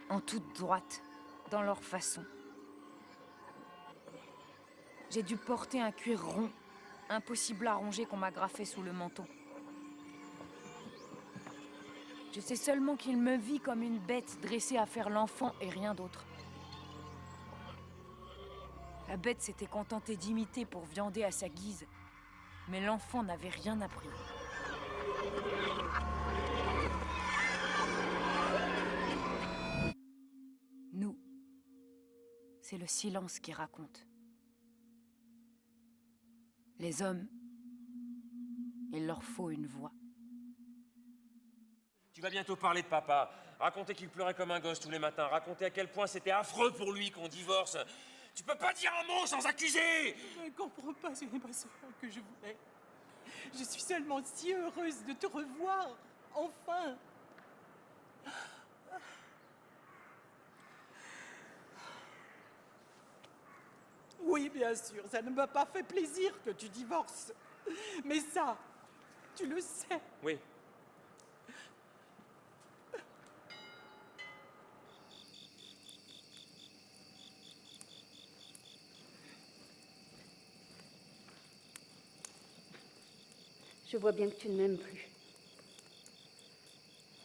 en toute droite, dans leur façon. J'ai dû porter un cuir rond, impossible à ronger qu'on m'agrafait sous le menton. Je sais seulement qu'il me vit comme une bête dressée à faire l'enfant et rien d'autre. La bête s'était contentée d'imiter pour viander à sa guise, mais l'enfant n'avait rien appris. Nous, c'est le silence qui raconte. Les hommes, il leur faut une voix. Tu vas bientôt parler de papa, raconter qu'il pleurait comme un gosse tous les matins, raconter à quel point c'était affreux pour lui qu'on divorce. Tu peux pas dire un mot sans accuser! Je ne comprends pas, ce n'est pas cela que je voulais. Je suis seulement si heureuse de te revoir, enfin. Oui, bien sûr, ça ne m'a pas fait plaisir que tu divorces. Mais ça, tu le sais. Oui. Je vois bien que tu ne m'aimes plus.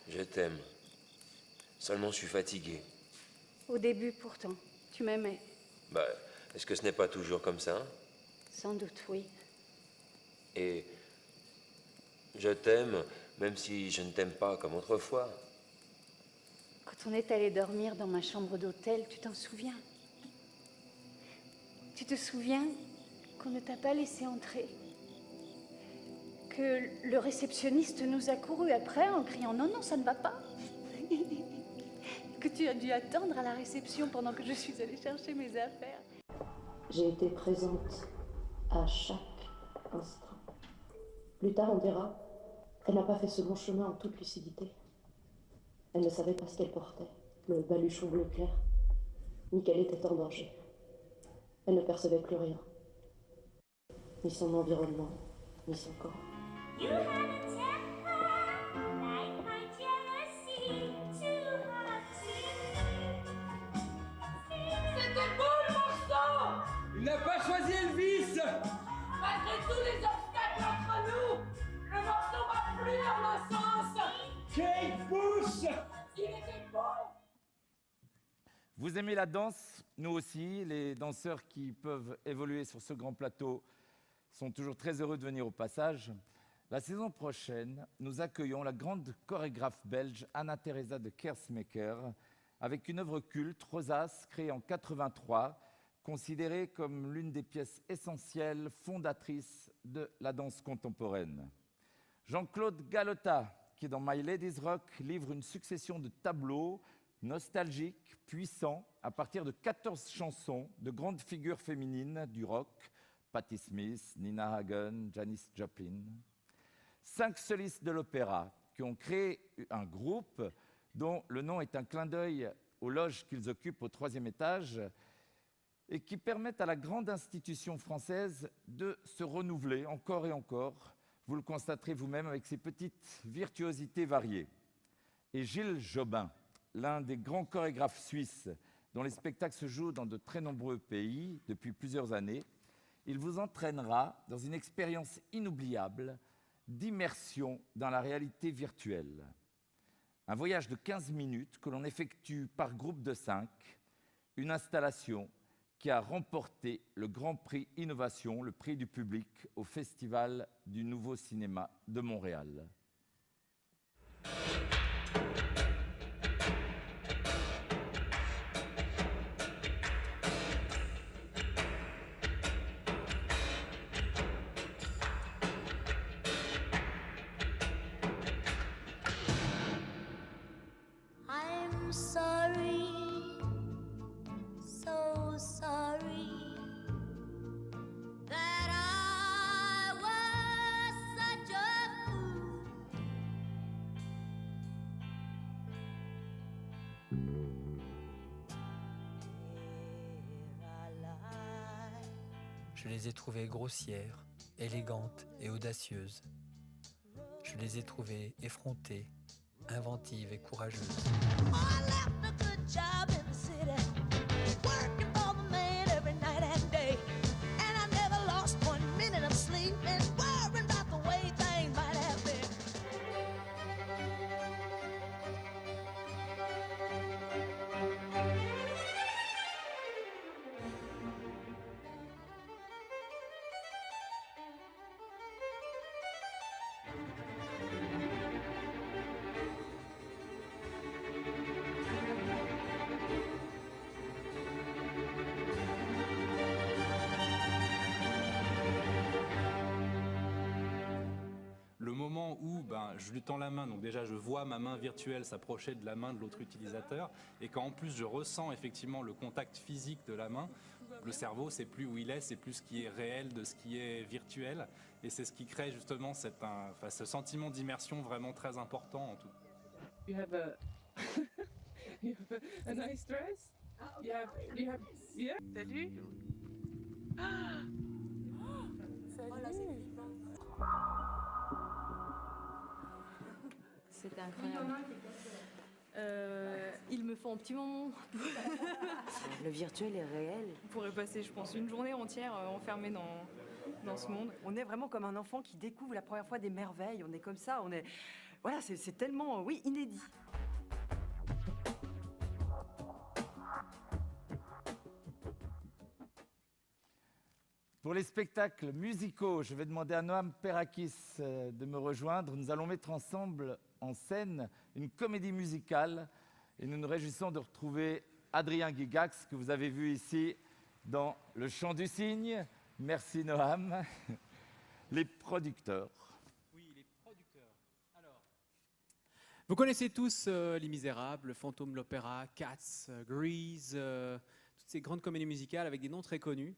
Je t'aime. Seulement, je suis fatigué. Au début, pourtant, tu m'aimais. Bah, est-ce que ce n'est pas toujours comme ça? Sans doute, oui. Et je t'aime, même si je ne t'aime pas comme autrefois. Quand on est allé dormir dans ma chambre d'hôtel, tu t'en souviens? Tu te souviens qu'on ne t'a pas laissé entrer? que le réceptionniste nous a couru après en criant « Non, non, ça ne va pas !» Que tu as dû attendre à la réception pendant que je suis allée chercher mes affaires. J'ai été présente à chaque instant. Plus tard, on dira, elle n'a pas fait ce long chemin en toute lucidité. Elle ne savait pas ce qu'elle portait, le baluchon bleu clair, ni qu'elle était en danger. Elle ne percevait plus rien, ni son environnement, ni son corps. C'était beau le morceau! Il n'a pas choisi Elvis! Malgré tous les obstacles entre nous, le morceau va plus dans le sens! Kate Bush! Il était beau! Vous aimez la danse? Nous aussi. Les danseurs qui peuvent évoluer sur ce grand plateau sont toujours très heureux de venir au Passage. La saison prochaine, nous accueillons la grande chorégraphe belge Anna-Theresa de Kersmaker avec une œuvre culte, Rosace, créée en 83, considérée comme l'une des pièces essentielles fondatrices de la danse contemporaine. Jean-Claude Galota, qui dans My Lady's Rock livre une succession de tableaux nostalgiques, puissants, à partir de 14 chansons de grandes figures féminines du rock, Patti Smith, Nina Hagen, Janis Joplin. 5 solistes de l'opéra qui ont créé un groupe dont le nom est un clin d'œil aux loges qu'ils occupent au 3e étage et qui permettent à la grande institution française de se renouveler encore et encore. Vous le constaterez vous-même avec ses petites virtuosités variées. Et Gilles Jobin, l'un des grands chorégraphes suisses dont les spectacles se jouent dans de très nombreux pays depuis plusieurs années, il vous entraînera dans une expérience inoubliable d'immersion dans la réalité virtuelle. Un voyage de 15 minutes que l'on effectue par groupe de 5, une installation qui a remporté le Grand Prix Innovation, le prix du public au Festival du Nouveau Cinéma de Montréal. I'm sorry, so sorry that I was such a fool. Je les ai trouvées grossières, élégantes et audacieuses. Je les ai trouvées effrontées, inventives et courageuses. I left a good job in the city, working for the man every night and day. And I never lost 1 minute of sleep and worrying about the way things might have been. Le moment où je lui tends la main, donc déjà je vois ma main virtuelle s'approcher de la main de l'autre utilisateur, et quand en plus je ressens effectivement le contact physique de la main, le cerveau c'est plus où il est, c'est plus ce qui est réel de ce qui est virtuel, et c'est ce qui crée justement ce sentiment d'immersion vraiment très important en tout. You have you have a nice dress. You have yeah. Salut. Salut. C'était incroyable. Il me faut un petit moment. Le virtuel est réel. On pourrait passer, je pense, une journée entière enfermé dans ce monde. On est vraiment comme un enfant qui découvre la première fois des merveilles. On est comme ça. On est, voilà, c'est tellement, oui, inédit. Pour les spectacles musicaux, je vais demander à Noam Perakis de me rejoindre. Nous allons mettre ensemble en scène une comédie musicale et nous nous réjouissons de retrouver Adrien Gygax que vous avez vu ici dans Le Chant du Cygne. Merci Noam. Les producteurs. Vous connaissez tous Les Misérables, Fantôme de l'Opéra, Cats, Grease, toutes ces grandes comédies musicales avec des noms très connus.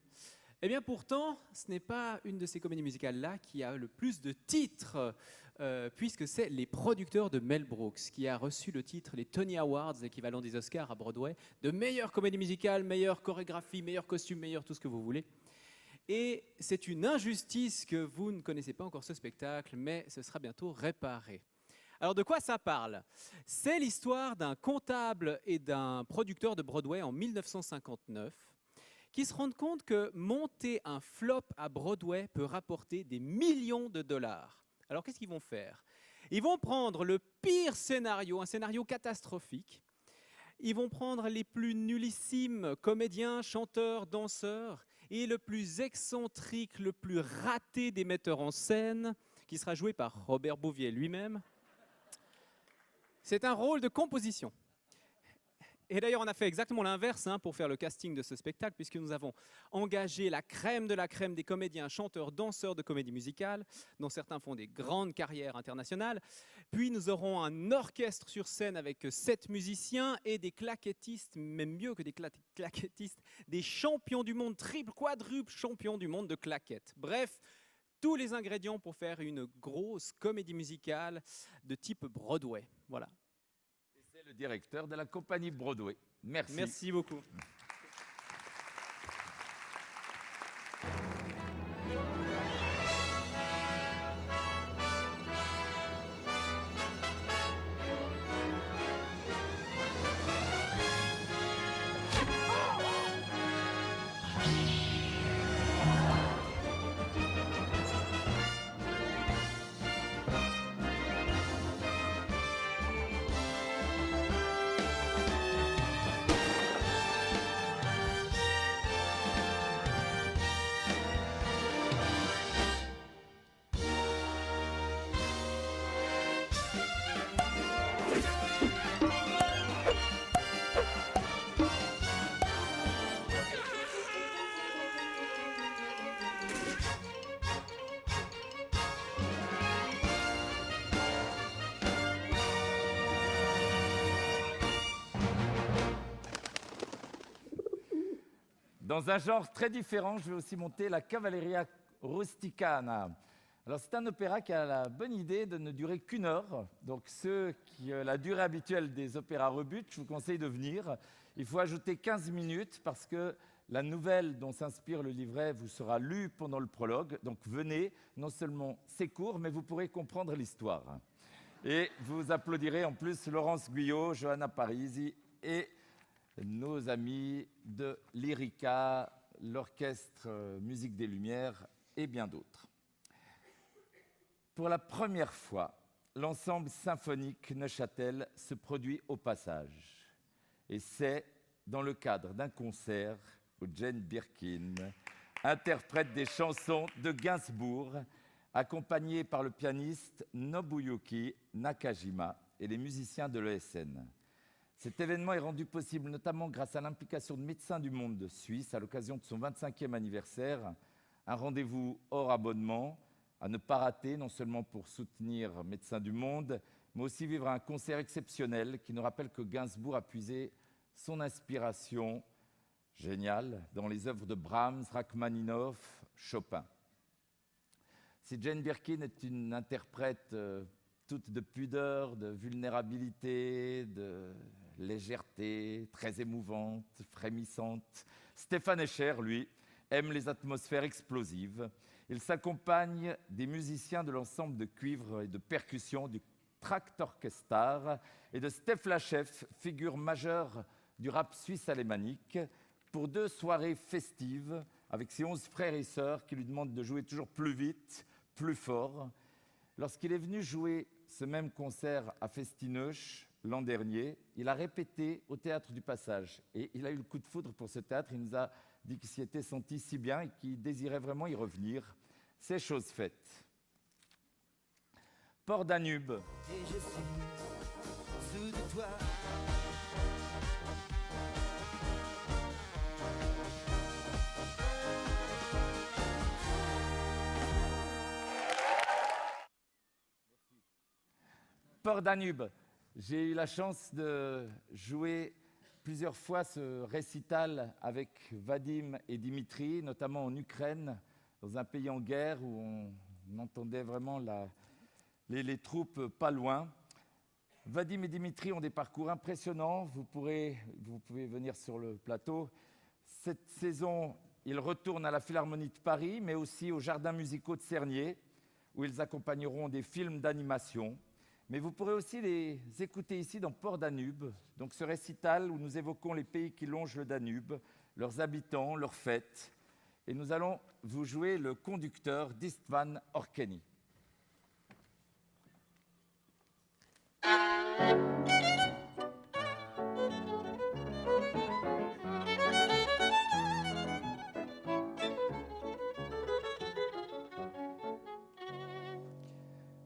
Eh bien pourtant, ce n'est pas une de ces comédies musicales-là qui a le plus de titres, puisque c'est Les Producteurs de Mel Brooks, qui a reçu le titre, les Tony Awards, l'équivalent des Oscars à Broadway, de meilleure comédie musicale, meilleure chorégraphie, meilleur costume, meilleur tout ce que vous voulez. Et c'est une injustice que vous ne connaissez pas encore ce spectacle, mais ce sera bientôt réparé. Alors de quoi ça parle? C'est l'histoire d'un comptable et d'un producteur de Broadway en 1959 qui se rendent compte que monter un flop à Broadway peut rapporter des millions de dollars. Alors qu'est-ce qu'ils vont faire? Ils vont prendre le pire scénario, un scénario catastrophique. Ils vont prendre les plus nullissimes comédiens, chanteurs, danseurs et le plus excentrique, le plus raté des metteurs en scène, qui sera joué par Robert Bouvier lui-même. C'est un rôle de composition. Et d'ailleurs, on a fait exactement l'inverse pour faire le casting de ce spectacle, puisque nous avons engagé la crème de la crème des comédiens, chanteurs, danseurs de comédie musicale, dont certains font des grandes carrières internationales. Puis nous aurons un orchestre sur scène avec 7 musiciens et des claquettistes, même mieux que des claquettistes, des champions du monde, triple, quadruple champions du monde de claquettes. Bref, tous les ingrédients pour faire une grosse comédie musicale de type Broadway. Voilà. Et c'est le directeur de la compagnie Broadway. Merci. Merci beaucoup. Dans un genre très différent, je vais aussi monter la Cavalleria Rusticana. Alors c'est un opéra qui a la bonne idée de ne durer qu'1 heure. Donc ceux qui ont la durée habituelle des opéras rebutent, je vous conseille de venir. Il faut ajouter 15 minutes parce que la nouvelle dont s'inspire le livret vous sera lue pendant le prologue. Donc venez, non seulement c'est court, mais vous pourrez comprendre l'histoire. Et vous applaudirez en plus Laurence Guyot, Johanna Parisi et nos amis de Lyrica, l'Orchestre Musique des Lumières et bien d'autres. Pour la première fois, l'ensemble symphonique Neuchâtel se produit au Passage. Et c'est dans le cadre d'un concert où Jane Birkin interprète des chansons de Gainsbourg, accompagnée par le pianiste Nobuyuki Nakajima et les musiciens de l'ESN. Cet événement est rendu possible notamment grâce à l'implication de Médecins du Monde de Suisse à l'occasion de son 25e anniversaire, un rendez-vous hors abonnement à ne pas rater, non seulement pour soutenir Médecins du Monde, mais aussi vivre un concert exceptionnel qui nous rappelle que Gainsbourg a puisé son inspiration géniale dans les œuvres de Brahms, Rachmaninoff, Chopin. Si Jane Birkin est une interprète toute de pudeur, de vulnérabilité, de légèreté, très émouvante, frémissante, Stéphane Escher, lui, aime les atmosphères explosives. Il s'accompagne des musiciens de l'ensemble de cuivre et de percussion du Traktorchester et de Stef Lachef, figure majeure du rap suisse alémanique, pour 2 soirées festives avec ses 11 frères et sœurs qui lui demandent de jouer toujours plus vite, plus fort. Lorsqu'il est venu jouer ce même concert à Festineuch l'an dernier, il a répété au Théâtre du Passage. Et il a eu le coup de foudre pour ce théâtre. Il nous a dit qu'il s'y était senti si bien et qu'il désirait vraiment y revenir. C'est chose faite. Port Danube. Et je suis sous de toi. Port Danube, J'ai eu la chance de jouer plusieurs fois ce récital avec Vadim et Dimitri, notamment en Ukraine, dans un pays en guerre où on entendait vraiment les troupes pas loin. Vadim et Dimitri ont des parcours impressionnants. Vous pouvez venir sur le plateau. Cette saison, ils retournent à la Philharmonie de Paris, mais aussi aux Jardins musicaux de Cernier, où ils accompagneront des films d'animation. Mais vous pourrez aussi les écouter ici dans Port-Danube, donc ce récital où nous évoquons les pays qui longent le Danube, leurs habitants, leurs fêtes. Et nous allons vous jouer le conducteur d'Istvan Orkeni.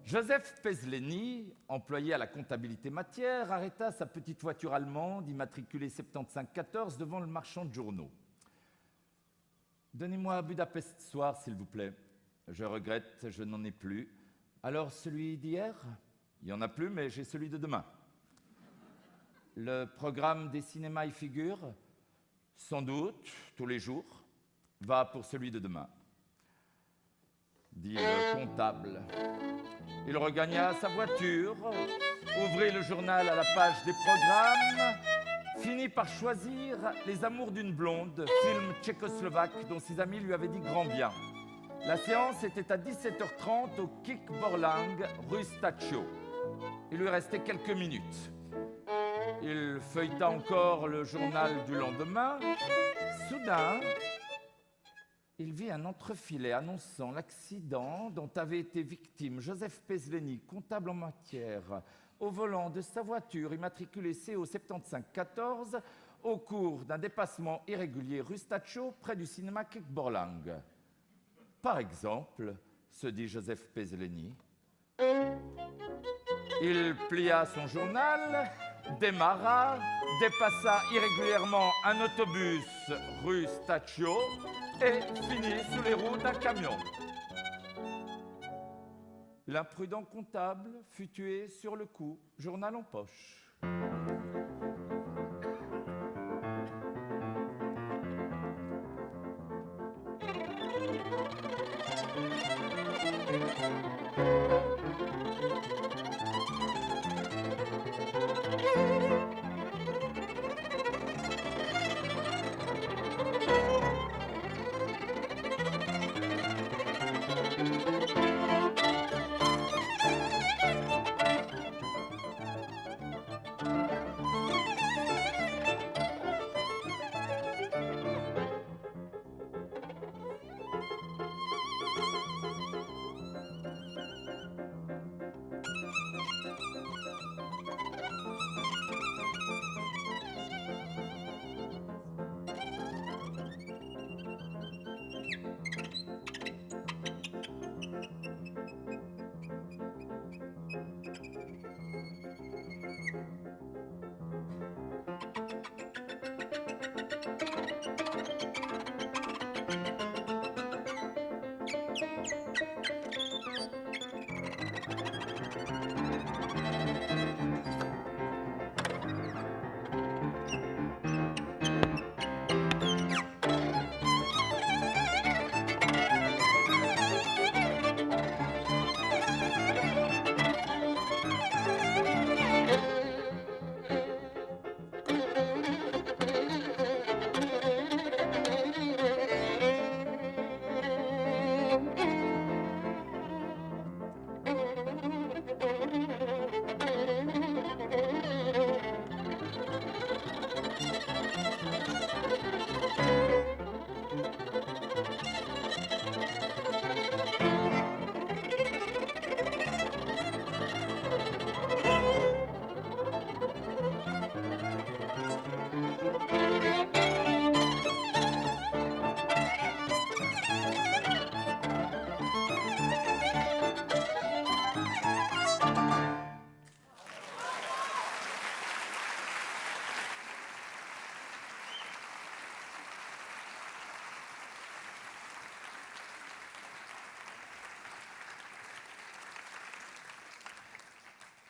Joseph Pezleni, employé à la comptabilité matière, arrêta sa petite voiture allemande immatriculée 7514 devant le marchand de journaux. « Donnez-moi à Budapest ce soir, s'il vous plaît. Je regrette, je n'en ai plus. Alors celui d'hier ? Il n'y en a plus, mais j'ai celui de demain. Le programme des cinémas y figure ? Sans doute, tous les jours. Va pour celui de demain. » dit le comptable. Il regagna sa voiture, ouvrit le journal à la page des programmes, finit par choisir Les Amours d'une blonde, film tchécoslovaque dont ses amis lui avaient dit grand bien. La séance était à 17h30 au Kik Borlang, rue Stachio. Il lui restait quelques minutes. Il feuilleta encore le journal du lendemain. Soudain, il vit un entrefilet annonçant l'accident dont avait été victime Joseph Pezleni, comptable en matière, au volant de sa voiture immatriculée CO 7514 au cours d'un dépassement irrégulier rue Stachio près du cinéma Kik Borlang. Par exemple, se dit Joseph Pezleni. Il plia son journal, démarra, dépassa irrégulièrement un autobus rue Stachio et finit sous les roues d'un camion. L'imprudent comptable fut tué sur le coup, journal en poche.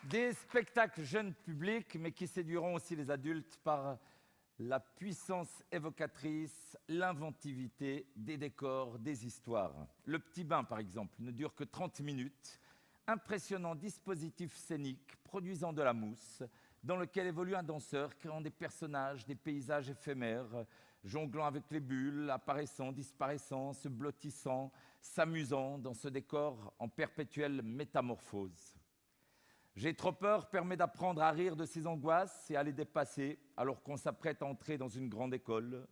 Des spectacles jeunes publics, mais qui séduiront aussi les adultes par la puissance évocatrice, l'inventivité des décors, des histoires. Le Petit Bain, par exemple, ne dure que 30 minutes. Impressionnant dispositif scénique produisant de la mousse, dans lequel évolue un danseur créant des personnages, des paysages éphémères, jonglant avec les bulles, apparaissant, disparaissant, se blottissant, s'amusant dans ce décor en perpétuelle métamorphose. J'ai trop peur permet d'apprendre à rire de ses angoisses et à les dépasser alors qu'on s'apprête à entrer dans une grande école.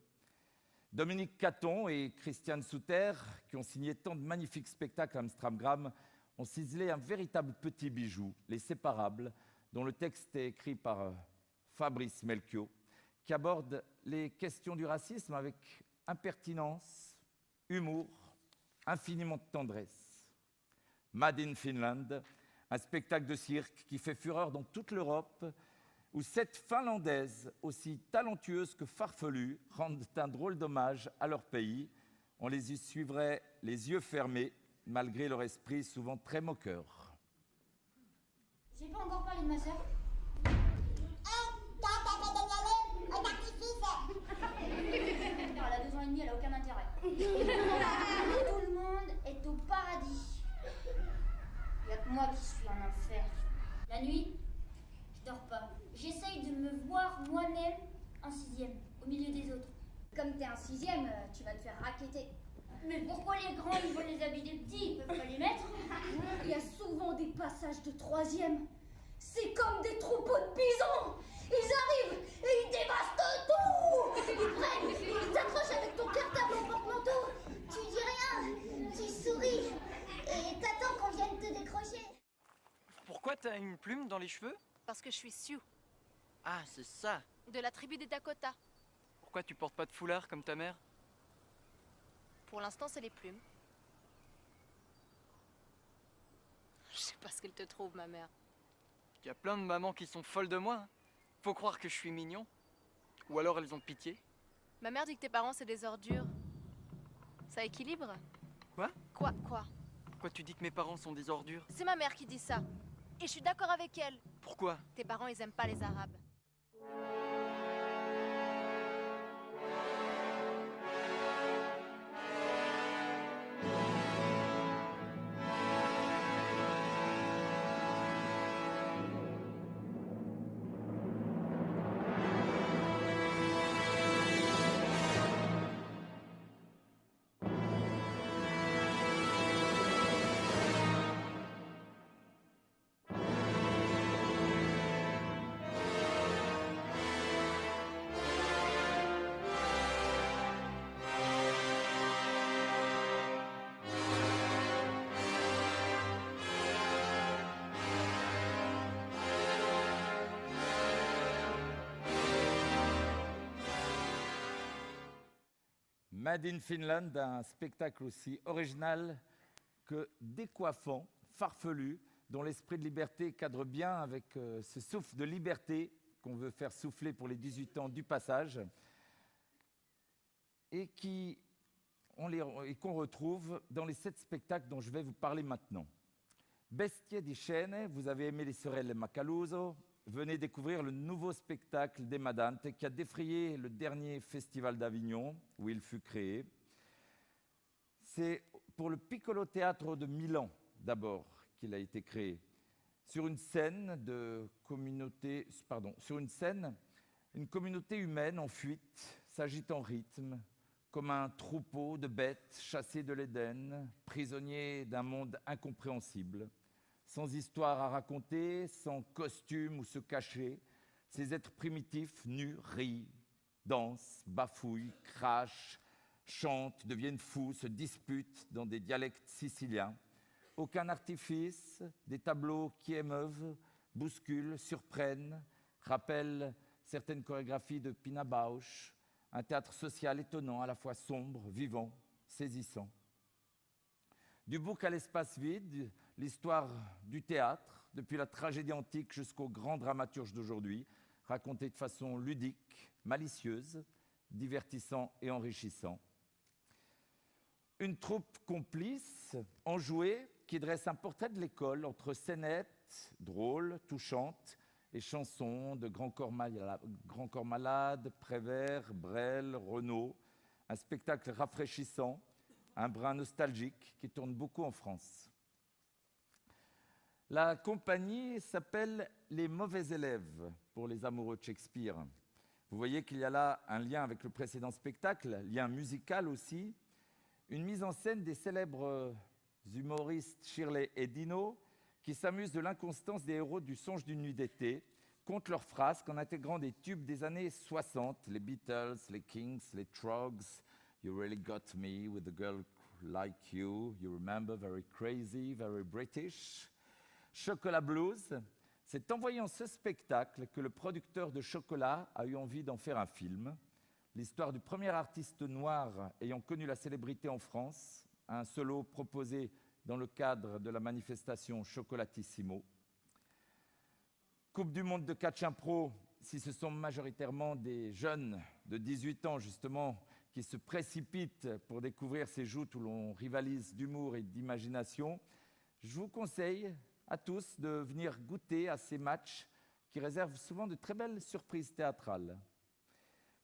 Dominique Caton et Christiane Souter, qui ont signé tant de magnifiques spectacles à Amstramgram, ont ciselé un véritable petit bijou, Les Séparables, dont le texte est écrit par Fabrice Melchior, qui aborde les questions du racisme avec impertinence, humour, infiniment de tendresse. Made in Finland, un spectacle de cirque qui fait fureur dans toute l'Europe, où 7 Finlandaises, aussi talentueuses que farfelues, rendent un drôle d'hommage à leur pays. On les y suivrait les yeux fermés, malgré leur esprit souvent très moqueur. J'ai pas encore parlé de ma sœur. Non, elle a 2 ans et demi, elle a aucun intérêt. Tout le monde est au paradis. Il n'y a que moi qui suis en enfer. La nuit, je dors pas. J'essaye de me voir moi-même en 6e, au milieu des autres. Comme t'es en 6e, tu vas te faire racketter. Mais pourquoi les grands, ils volent les habits des petits, ils peuvent pas les mettre? Il y a souvent des passages de 3e. C'est comme des troupeaux de bisons. Ils arrivent et ils dévastent tout. Ils prennent, ils t'accrochent avec ton cartable en porte-manteau. Tu dis rien, tu souris et t'attends qu'on vienne te décrocher. Pourquoi t'as une plume dans les cheveux? Parce que je suis Sioux, Ah, c'est ça. de la tribu des Dakota. Pourquoi tu portes pas de foulard comme ta mère? Pour l'instant, c'est les plumes. Je sais pas ce qu'elle te trouve, ma mère. Il y a plein de mamans qui sont folles de moi. Faut croire que je suis mignon. Ou alors elles ont pitié. Ma mère dit que tes parents, c'est des ordures. Ça équilibre? Quoi? Quoi? Pourquoi tu dis que mes parents sont des ordures? C'est ma mère qui dit ça. Et je suis d'accord avec elle. Pourquoi? Tes parents, ils aiment pas les Arabes. Made in Finland, un spectacle aussi original que décoiffant, farfelu, dont l'esprit de liberté cadre bien avec ce souffle de liberté qu'on veut faire souffler pour les 18 ans du passage et qu'on retrouve dans les 7 spectacles dont je vais vous parler maintenant. Bestie di scene, vous avez aimé les Sorelle Macaluso, venez découvrir le nouveau spectacle d'Emma Dante qui a défrayé le dernier festival d'Avignon où il fut créé. C'est pour le Piccolo Teatro de Milan d'abord qu'il a été créé. Sur une scène, une communauté humaine en fuite s'agite en rythme comme un troupeau de bêtes chassées de l'Éden, prisonniers d'un monde incompréhensible. Sans histoire à raconter, sans costume où se cacher, ces êtres primitifs nus rient, dansent, bafouillent, crachent, chantent, deviennent fous, se disputent dans des dialectes siciliens. Aucun artifice, des tableaux qui émeuvent, bousculent, surprennent, rappellent certaines chorégraphies de Pina Bausch, un théâtre social étonnant, à la fois sombre, vivant, saisissant. Du bouc à l'espace vide, l'histoire du théâtre, depuis la tragédie antique jusqu'au grand dramaturge d'aujourd'hui, racontée de façon ludique, malicieuse, divertissant et enrichissant. Une troupe complice, enjouée, qui dresse un portrait de l'école entre scénettes, drôles, touchantes, et chansons de Grand Corps Malade, Prévert, Brel, Renaud. Un spectacle rafraîchissant, un brin nostalgique qui tourne beaucoup en France. La compagnie s'appelle Les Mauvais Élèves, pour les amoureux de Shakespeare. Vous voyez qu'il y a là un lien avec le précédent spectacle, lien musical aussi, une mise en scène des célèbres humoristes Shirley et Dino, qui s'amusent de l'inconstance des héros du Songe d'une nuit d'été, comptent leurs frasques en intégrant des tubes des années 60, les Beatles, les Kings, les Trogs, You Really Got Me with a Girl Like You, You Remember, Very Crazy, Very British. Chocolat Blues, c'est en voyant ce spectacle que le producteur de Chocolat a eu envie d'en faire un film. L'histoire du premier artiste noir ayant connu la célébrité en France, un solo proposé dans le cadre de la manifestation Chocolatissimo. Coupe du monde de catch impro, si ce sont majoritairement des jeunes de 18 ans justement qui se précipitent pour découvrir ces joutes où l'on rivalise d'humour et d'imagination, je vous conseille à tous de venir goûter à ces matchs qui réservent souvent de très belles surprises théâtrales.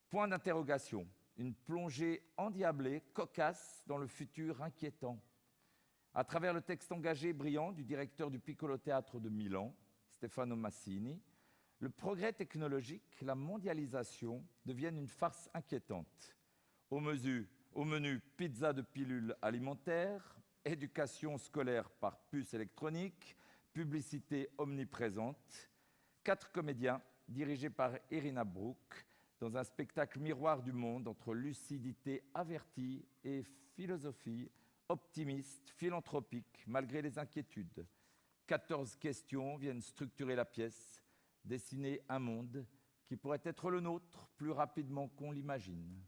Point d'interrogation, une plongée endiablée, cocasse dans le futur inquiétant. À travers le texte engagé et brillant du directeur du Piccolo Théâtre de Milan, Stefano Massini, le progrès technologique, la mondialisation deviennent une farce inquiétante. Au menu pizza de pilules alimentaires, éducation scolaire par puce électronique, publicité omniprésente. 4 comédiens dirigés par Irina Brook dans un spectacle miroir du monde entre lucidité avertie et philosophie optimiste, philanthropique, malgré les inquiétudes. 14 questions viennent structurer la pièce, dessiner un monde qui pourrait être le nôtre plus rapidement qu'on l'imagine.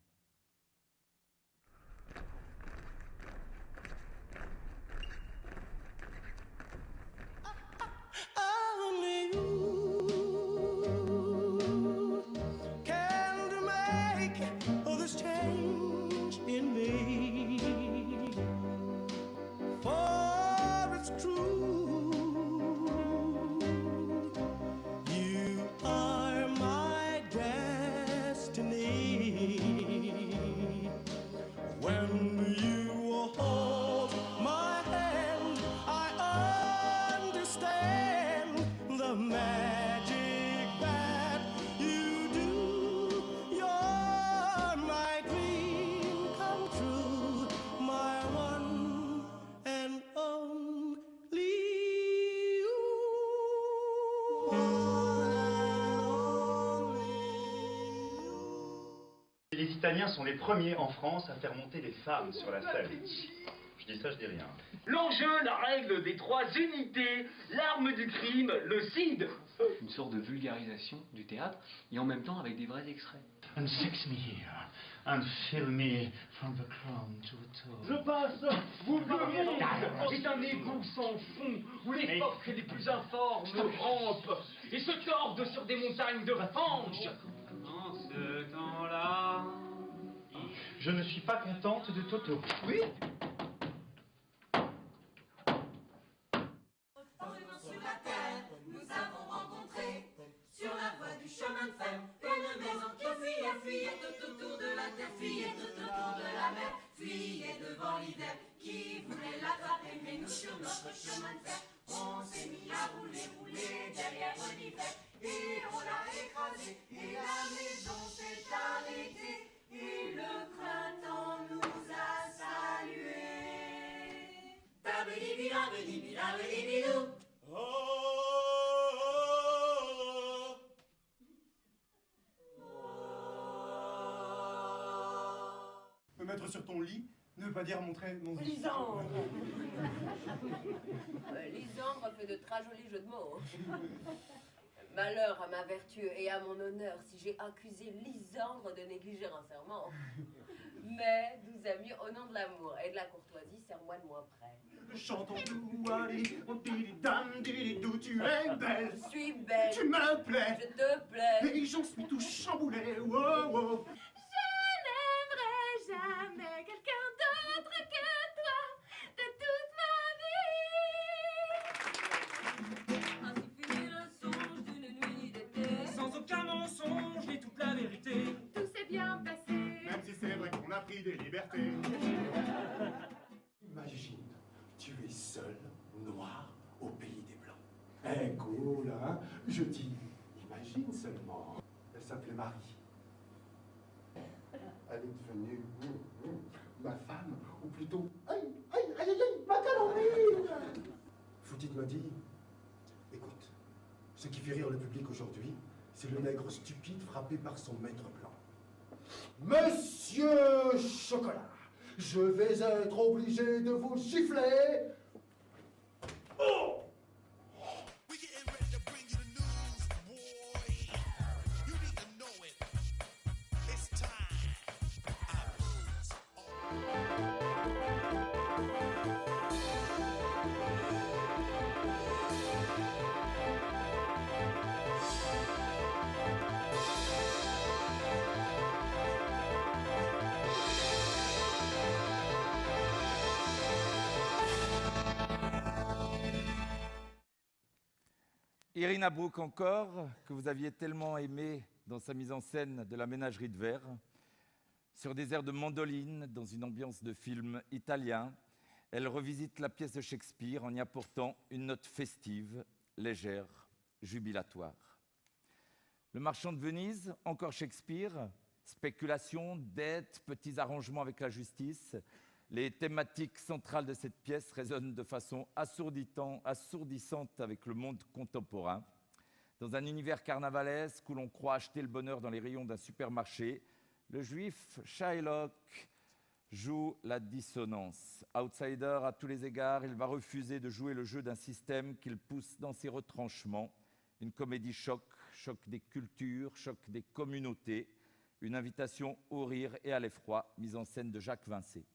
Les Italiens sont les premiers en France à faire monter des femmes sur la scène. Je dis ça, je dis rien. L'enjeu, la règle des 3 unités, l'arme du crime, le CID. Une sorte de vulgarisation du théâtre et en même temps avec des vrais extraits. And sex me here, and fill me from the crown to the toe. Je passe, vous le monde est un égout sans fond, où les phoques les plus informes rampent et se tordent sur des montagnes de fange. En ce temps-là... Je ne suis pas contente de Toto. Oui. Sur la terre, nous avons rencontré sur la voie du chemin de fer une maison qui fuyait tout autour de la terre, fuyait tout autour de la mer, fuyait devant l'hiver qui voulait l'attraper. Mais nous, sur notre chemin de fer, on s'est mis à rouler derrière l'hiver et on l'a écrasé et la maison s'est arrêtée et le printemps nous a salués. Tabidi-bidi-bidi-bidi-bidi-bidou. Me mettre sur ton lit ne veut pas dire montrer mon zizi. Lisandre Lisandre fait de très jolis jeux de mots. Malheur à ma vertu et à mon honneur si j'ai accusé Lisandre de négliger un serment. Mais, doux amis, au nom de l'amour et de la courtoisie, serre-moi de moins près. Chantons-nous, allez, on dam dididou, tu es belle. Je suis belle. Tu me plais. Je te plais. Et j'en suis tout chamboulé, wow, wow. Je n'aimerai jamais quelqu'un d'autre que toi de toute ma vie. patrie des libertés. Imagine, tu es seul, noir, au pays des Blancs. Eh, cool, hein? Je dis, imagine seulement. Elle s'appelait Marie. Elle est devenue ma femme, ou plutôt, aïe, aïe, aïe, aïe, aïe, ma calomnie. Foutide m'a dit, écoute, ce qui fait rire le public aujourd'hui, c'est le nègre stupide frappé par son maître blanc. Monsieur Chocolat, je vais être obligé de vous gifler. Oh! Irina Brouk encore, que vous aviez tellement aimé dans sa mise en scène de La Ménagerie de Verre, sur des airs de mandoline, dans une ambiance de film italien, elle revisite la pièce de Shakespeare en y apportant une note festive, légère, jubilatoire. Le Marchand de Venise, encore Shakespeare, spéculation, dettes, petits arrangements avec la justice. Les thématiques centrales de cette pièce résonnent de façon assourdissante avec le monde contemporain. Dans un univers carnavalesque où l'on croit acheter le bonheur dans les rayons d'un supermarché, le juif Shylock joue la dissonance. Outsider à tous les égards, il va refuser de jouer le jeu d'un système qu'il pousse dans ses retranchements. Une comédie choc, choc des cultures, choc des communautés, une invitation au rire et à l'effroi, mise en scène de Jacques Vincé.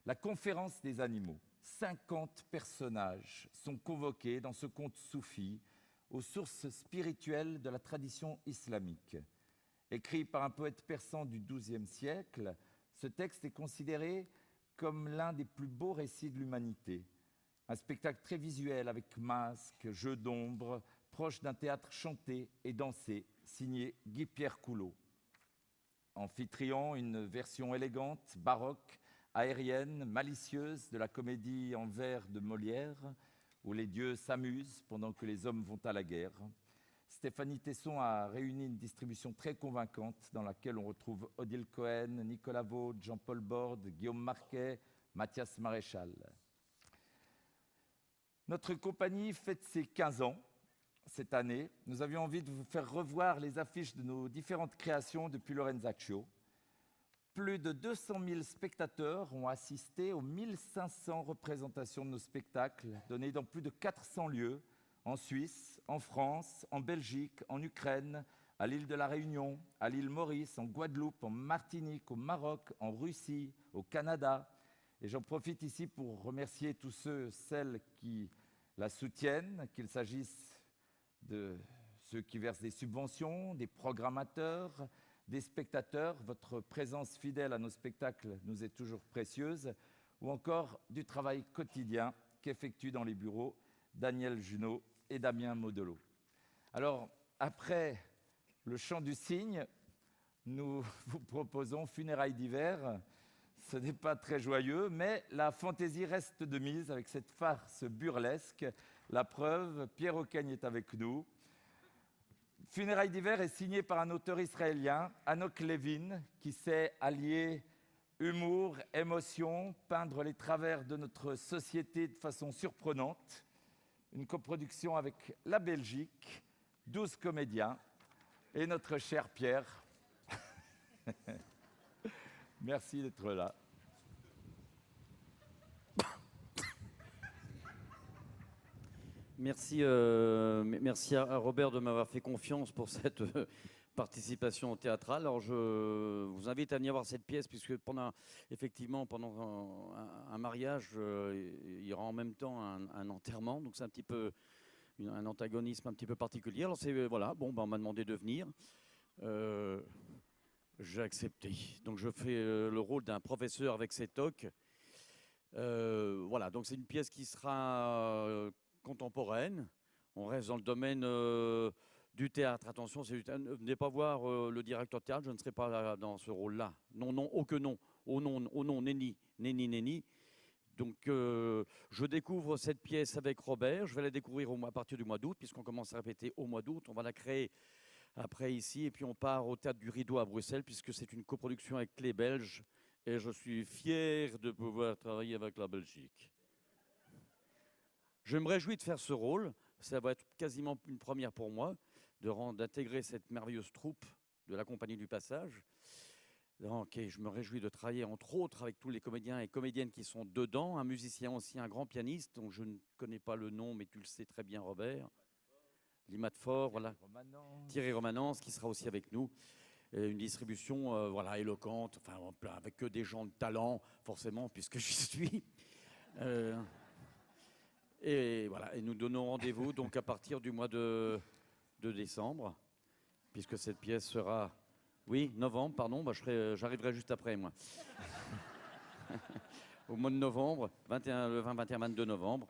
La conférence des animaux. 50 personnages sont convoqués dans ce conte soufi aux sources spirituelles de la tradition islamique. Écrit par un poète persan du XIIe siècle, ce texte est considéré comme l'un des plus beaux récits de l'humanité. Un spectacle très visuel avec masques, jeux d'ombre, proche d'un théâtre chanté et dansé, signé Guy-Pierre Coulot. Amphitryon, une version élégante, baroque, aérienne, malicieuse de la comédie en vers de Molière, où les dieux s'amusent pendant que les hommes vont à la guerre. Stéphanie Tesson a réuni une distribution très convaincante dans laquelle on retrouve Odile Cohen, Nicolas Vaud, Jean-Paul Borde, Guillaume Marquet, Mathias Maréchal. Notre compagnie fête ses 15 ans cette année. Nous avions envie de vous faire revoir les affiches de nos différentes créations depuis Lorenzaccio. Plus de 200 000 spectateurs ont assisté aux 1500 représentations de nos spectacles, donnés dans plus de 400 lieux, en Suisse, en France, en Belgique, en Ukraine, à l'île de la Réunion, à l'île Maurice, en Guadeloupe, en Martinique, au Maroc, en Russie, au Canada. Et j'en profite ici pour remercier tous ceux, celles qui la soutiennent, qu'il s'agisse de ceux qui versent des subventions, des programmateurs, des spectateurs. Votre présence fidèle à nos spectacles nous est toujours précieuse, ou encore du travail quotidien qu'effectuent dans les bureaux Daniel Junot et Damien Modelot. Alors, après le chant du cygne, nous vous proposons Funérailles d'hiver. Ce n'est pas très joyeux, mais la fantaisie reste de mise avec cette farce burlesque. La preuve, Pierre Ocagne est avec nous. Funérailles d'hiver est signé par un auteur israélien, Hanok Levin, qui sait allier humour, émotion, peindre les travers de notre société de façon surprenante. Une coproduction avec la Belgique, 12 comédiens et notre cher Pierre. Merci d'être là. Merci, merci à Robert de m'avoir fait confiance pour cette participation théâtrale. Alors je vous invite à venir voir cette pièce puisque pendant un mariage, il y aura en même temps un enterrement, donc c'est un petit peu un antagonisme un petit peu particulier. Alors c'est voilà, bon, on m'a demandé de venir. J'ai accepté. Donc je fais le rôle d'un professeur avec ses tocs. Voilà, donc c'est une pièce qui sera contemporaine. On reste dans le domaine du théâtre. Attention, ne venez pas voir le directeur de théâtre, je ne serai pas dans ce rôle-là. Non, non, oh que non. Oh non, nenni, nenni, nenni. Donc, je découvre cette pièce avec Robert. Je vais la découvrir à partir du mois d'août, puisqu'on commence à répéter au mois d'août. On va la créer après ici, et puis on part au Théâtre du Rideau à Bruxelles, puisque c'est une coproduction avec les Belges. Et je suis fier de pouvoir travailler avec la Belgique. Je me réjouis de faire ce rôle. Ça va être quasiment une première pour moi, d'intégrer cette merveilleuse troupe de la Compagnie du Passage. Donc, et je me réjouis de travailler entre autres avec tous les comédiens et comédiennes qui sont dedans, un musicien aussi, un grand pianiste dont je ne connais pas le nom, mais tu le sais très bien, Robert. Limat Fort, voilà. Thierry Romanence qui sera aussi avec nous. Et une distribution voilà, éloquente, enfin, avec que des gens de talent, forcément, puisque j'y suis. Et voilà, et nous donnons rendez-vous donc à partir du mois de décembre, puisque cette pièce sera... Oui, novembre, pardon, bah j'arriverai juste après, moi. Au mois de novembre, le 20, 21, 22 novembre,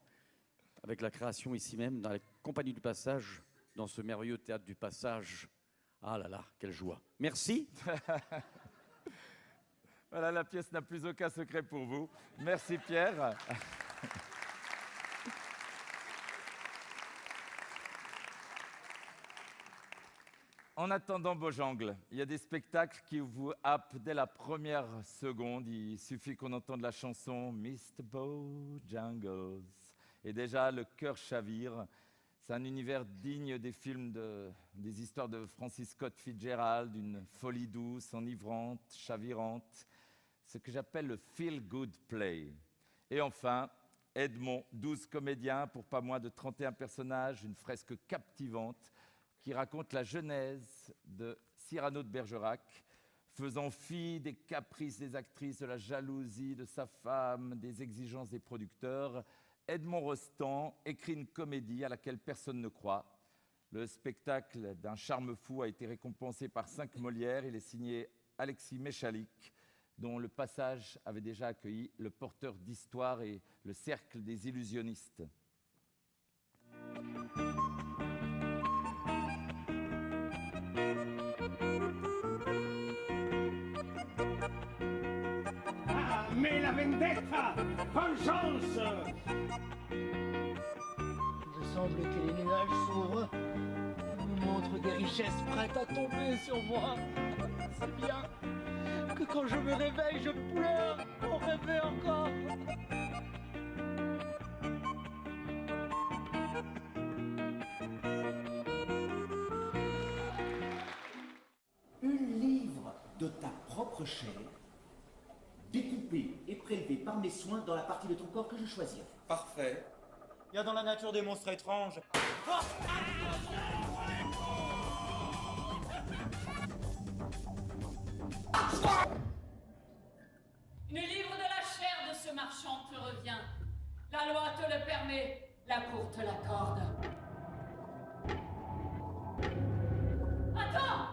avec la création ici même, dans la Compagnie du Passage, dans ce merveilleux Théâtre du Passage. Ah là là, quelle joie. Merci. Voilà, la pièce n'a plus aucun secret pour vous. Merci Pierre. En attendant Bojangles, il y a des spectacles qui vous happent dès la première seconde. Il suffit qu'on entende la chanson Mr. Bojangles. Et déjà, le cœur chavire. C'est un univers digne des films, des histoires de Francis Scott Fitzgerald, d'une folie douce, enivrante, chavirante. Ce que j'appelle le feel-good play. Et enfin, Edmond, 12 comédiens pour pas moins de 31 personnages, une fresque captivante qui raconte la genèse de Cyrano de Bergerac, faisant fi des caprices des actrices, de la jalousie de sa femme, des exigences des producteurs. Edmond Rostand écrit une comédie à laquelle personne ne croit. Le spectacle d'un charme fou a été récompensé par 5 Molières. Il est signé Alexis Méchalik, dont le Passage avait déjà accueilli le porteur d'histoire et le cercle des illusionnistes. Mais la vendetta, vengeance. Il semble que les nuages sombres nous montrent des richesses prêtes à tomber sur moi. C'est bien que quand je me réveille, je pleure pour rêver encore. Une livre de ta propre chair, découpée et prélevée par mes soins dans la partie de ton corps que je choisirai. Parfait. Il y a dans la nature des monstres étranges. Une livre de la chair de ce marchand te revient. La loi te le permet, la cour te l'accorde. Attends!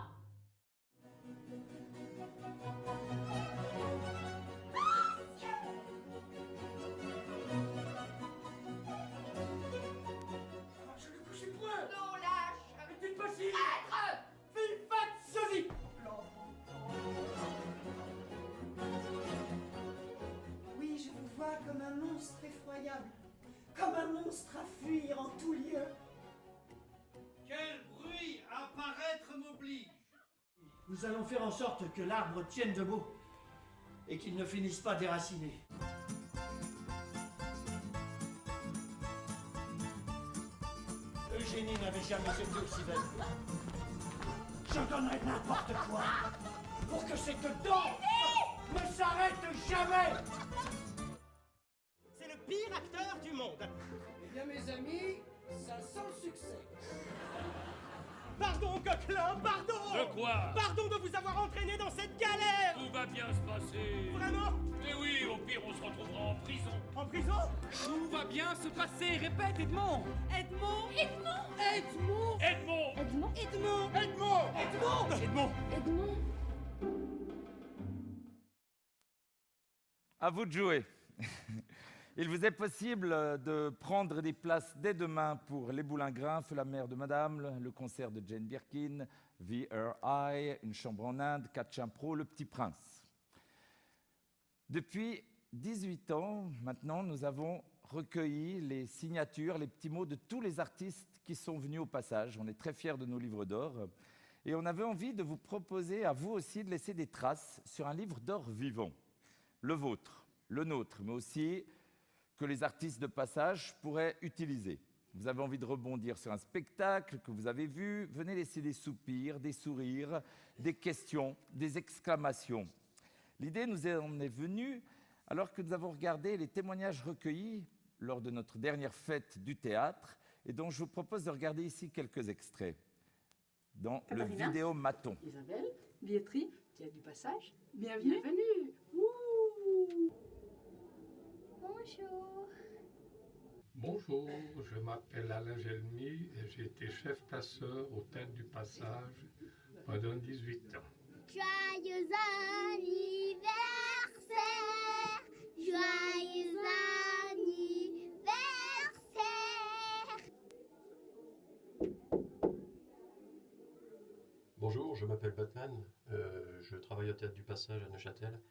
Je ne couche point. Non, lâche. Est-il possible? Maître! Vivat Oui, je vous vois comme un monstre effroyable, comme un monstre à fuir en tout lieu. Quel bruit apparaître m'oblige. Nous allons faire en sorte que l'arbre tienne debout et qu'il ne finisse pas déraciné. Eugénie n'avait jamais été aussi belle. Je donnerai n'importe quoi pour que cette danse ne s'arrête jamais. C'est le pire acteur du monde. Eh bien, mes amis, ça sent le succès. Pardon, Coquelin, pardon. De quoi? Pardon de vous avoir entraîné dans cette galère. Tout va bien se passer. Vraiment? Mais oui, au pire, on se retrouvera en prison. En prison? Tout va bien se passer. Répète, Edmond. Edmond! Edmond! Edmond! Edmond! Edmond! Edmond! Edmond! Edmond! Edmond! À vous de jouer. Il vous est possible de prendre des places dès demain pour Les Boulingrins, Feu la mère de Madame, le concert de Jane Birkin, VRI, Une chambre en Inde, Catch Impro, Le Petit Prince. Depuis 18 ans, maintenant, nous avons recueilli les signatures, les petits mots de tous les artistes qui sont venus au Passage. On est très fiers de nos livres d'or. Et on avait envie de vous proposer à vous aussi de laisser des traces sur un livre d'or vivant. Le vôtre, le nôtre, mais aussi que les artistes de Passage pourraient utiliser. Vous avez envie de rebondir sur un spectacle que vous avez vu, venez laisser des soupirs, des sourires, des questions, des exclamations. L'idée nous en est venue alors que nous avons regardé les témoignages recueillis lors de notre dernière fête du théâtre et dont je vous propose de regarder ici quelques extraits dans Katharina, le vidéomaton. Isabelle, billetterie, Théâtre du Passage, bienvenue. Ouh. Bonjour. Bonjour, je m'appelle Alain Gelmy et j'ai été chef passeur au Théâtre du Passage pendant 18 ans. Joyeux anniversaire, joyeux anniversaire. Bonjour, je m'appelle Batman, je travaille au Théâtre du Passage à Neuchâtel.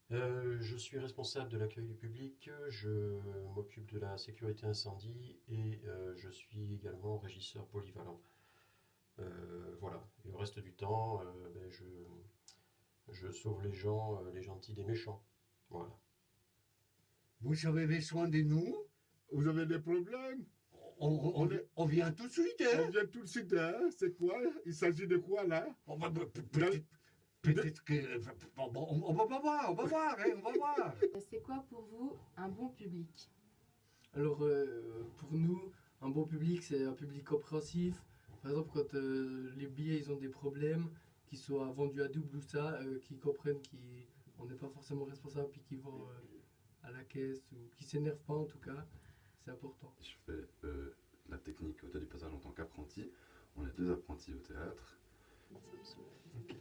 Je suis responsable de l'accueil du public, je m'occupe de la sécurité incendie et je suis également régisseur polyvalent. Voilà, et le reste du temps, je sauve les gens, les gentils des méchants. Voilà. Vous avez besoin de nous? Vous avez des problèmes? On vient tout de suite, hein? On vient tout de suite, hein? C'est quoi? Il s'agit de quoi, là? Peut-être que... Bon, on va voir, hein, on va voir. C'est quoi pour vous un bon public? Alors, pour nous, un bon public, c'est un public compréhensif. Par exemple, quand les billets ils ont des problèmes, qu'ils soient vendus à double ou ça, qu'ils comprennent qu'on n'est pas forcément responsable, puis qu'ils vont à la caisse, ou qu'ils ne s'énervent pas en tout cas, c'est important. Je fais la technique au Théâtre du Passage en tant qu'apprenti. On est 2 apprentis au théâtre. Okay.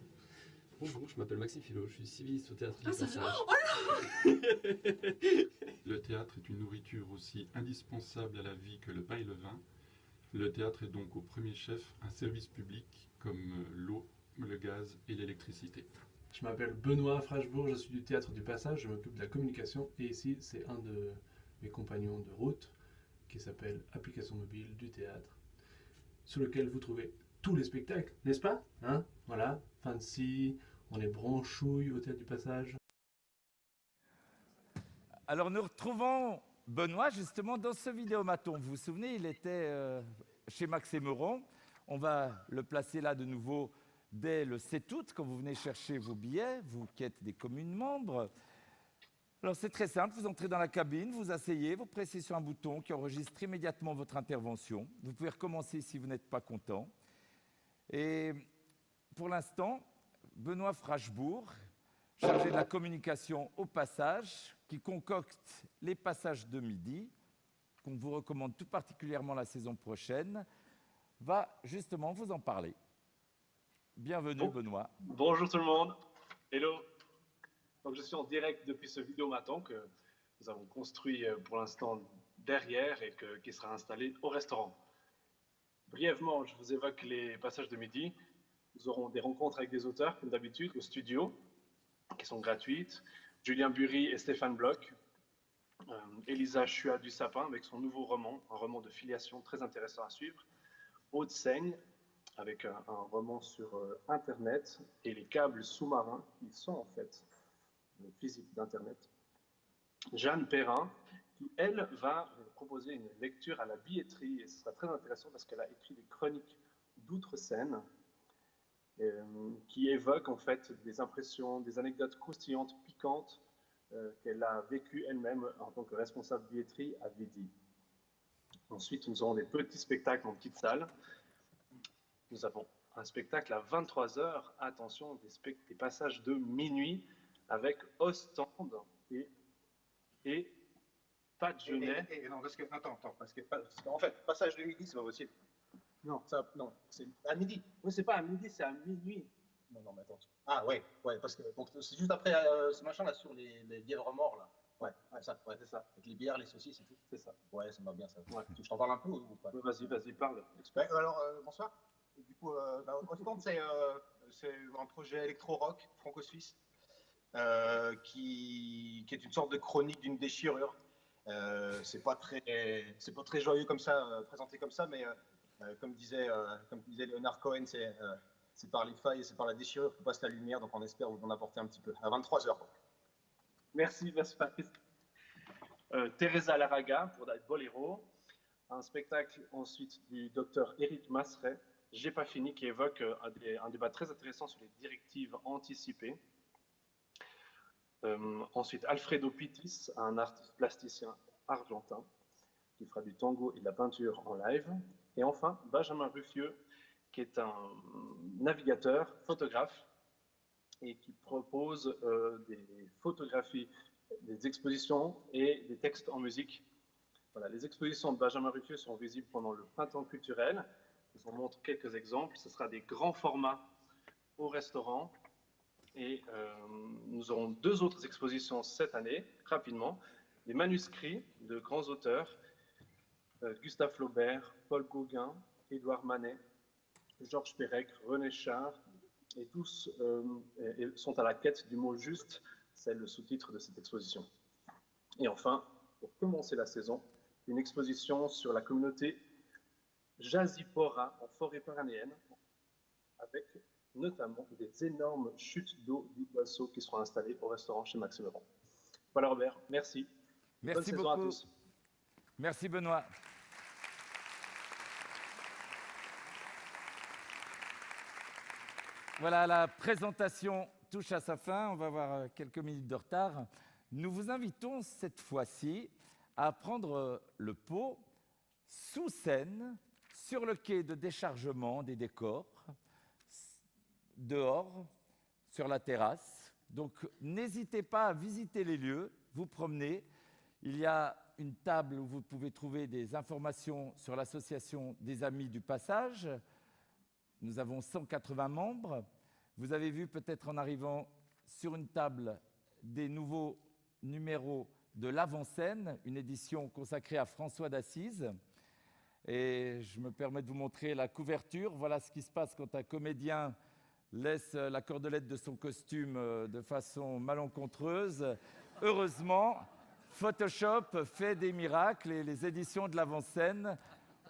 Bonjour, je m'appelle Maxime Philo, je suis civiliste au Théâtre du Passage. Le théâtre est une nourriture aussi indispensable à la vie que le pain et le vin. Le théâtre est donc au premier chef un service public comme l'eau, le gaz et l'électricité. Je m'appelle Benoît Frachebourg, je suis du Théâtre du Passage, je m'occupe de la communication et ici c'est un de mes compagnons de route qui s'appelle Application mobile du théâtre, sur lequel vous trouvez tous les spectacles, n'est-ce pas? Hein? Voilà, Fancy, on est branchouille au Théâtre du Passage. Alors nous retrouvons Benoît justement dans ce vidéomaton. Vous vous souvenez, il était chez Max et Meuron. On va le placer là de nouveau dès le 7 août, quand vous venez chercher vos billets, vous qui êtes des communes membres. Alors c'est très simple, vous entrez dans la cabine, vous asseyez, vous pressez sur un bouton qui enregistre immédiatement votre intervention. Vous pouvez recommencer si vous n'êtes pas content. Et pour l'instant, Benoît Frachebourg, chargé de la communication au Passage, qui concocte les passages de midi, qu'on vous recommande tout particulièrement la saison prochaine, va justement vous en parler. Bienvenue, Benoît. Bonjour tout le monde. Hello. Donc, je suis en direct depuis ce vidéomaton que nous avons construit pour l'instant derrière et qui sera installé au restaurant. Brièvement, je vous évoque les passages de midi. Nous aurons des rencontres avec des auteurs, comme d'habitude, au studio, qui sont gratuites. Julien Bury et Stéphane Bloch. Elisa Chua du Sapin avec son nouveau roman, un roman de filiation très intéressant à suivre. Aude Seigne avec un roman sur Internet et les câbles sous-marins qui sont en fait physique d'Internet. Jeanne Perrin qui, elle, va proposer une lecture à la billetterie et ce sera très intéressant parce qu'elle a écrit des chroniques d'outre-Seine qui évoquent en fait des impressions, des anecdotes croustillantes, piquantes qu'elle a vécues elle-même en tant que responsable billetterie à Védy. Ensuite, nous aurons des petits spectacles en petite salle. Nous avons un spectacle à 23h, attention, des passages de minuit avec Ostende et Pas de Genet. Non, parce que, attends, parce qu'en fait, passage de midi, c'est pas possible. Non, non, c'est à midi. Oui, c'est pas à midi, c'est à minuit. Non, mais attends. Ah, ouais, parce que c'est juste après ce machin-là sur les lièvres morts, là. Ouais, c'est ça. Avec les bières, les saucisses et tout. C'est ça. Ouais, ça va bien, ça. Ouais. Je t'en parle un peu ou pas? Vas-y, parle. Alors, bonsoir. Du coup, Ostende, c'est un projet électro-rock franco-suisse qui est une sorte de chronique d'une déchirure. C'est pas très joyeux comme ça, présenté comme ça, mais comme disait Leonard Cohen, c'est par les failles et c'est par la déchirure que passe la lumière, donc on espère vous en apporter un petit peu. À 23h. Merci Patrice. Teresa Laraga pour Bolero. Un spectacle ensuite du docteur Éric Masseret, J'ai pas fini, qui évoque un débat très intéressant sur les directives anticipées. Ensuite, Alfredo Pitis, un artiste plasticien argentin, qui fera du tango et de la peinture en live. Et enfin, Benjamin Ruffieux, qui est un navigateur, photographe, et qui propose des photographies, des expositions et des textes en musique. Voilà, les expositions de Benjamin Ruffieux sont visibles pendant le printemps culturel. Je vous en montre quelques exemples. Ce sera des grands formats au restaurant. Et nous aurons 2 autres expositions cette année, rapidement. Des manuscrits de grands auteurs, Gustave Flaubert, Paul Gauguin, Édouard Manet, Georges Perec, René Char, et tous sont à la quête du mot juste, c'est le sous-titre de cette exposition. Et enfin, pour commencer la saison, une exposition sur la communauté Jazipora en forêt pyrénéenne, avec notamment des énormes chutes d'eau d'Iguasso qui seront installées au restaurant chez Max Meron. Voilà Robert, merci. Merci Bonne saison à beaucoup. tous. Merci Benoît. Voilà, la présentation touche à sa fin. On va avoir quelques minutes de retard. Nous vous invitons cette fois-ci à prendre le pot sous scène, sur le quai de déchargement des décors, dehors, sur la terrasse. Donc n'hésitez pas à visiter les lieux, vous promener. Il y a une table où vous pouvez trouver des informations sur l'association des Amis du Passage. Nous avons 180 membres. Vous avez vu peut-être en arrivant sur une table des nouveaux numéros de l'Avant-Scène, une édition consacrée à François d'Assise. Et je me permets de vous montrer la couverture. Voilà ce qui se passe quand un comédien laisse la cordelette de son costume de façon malencontreuse. Heureusement, Photoshop fait des miracles et les éditions de l'Avant-Scène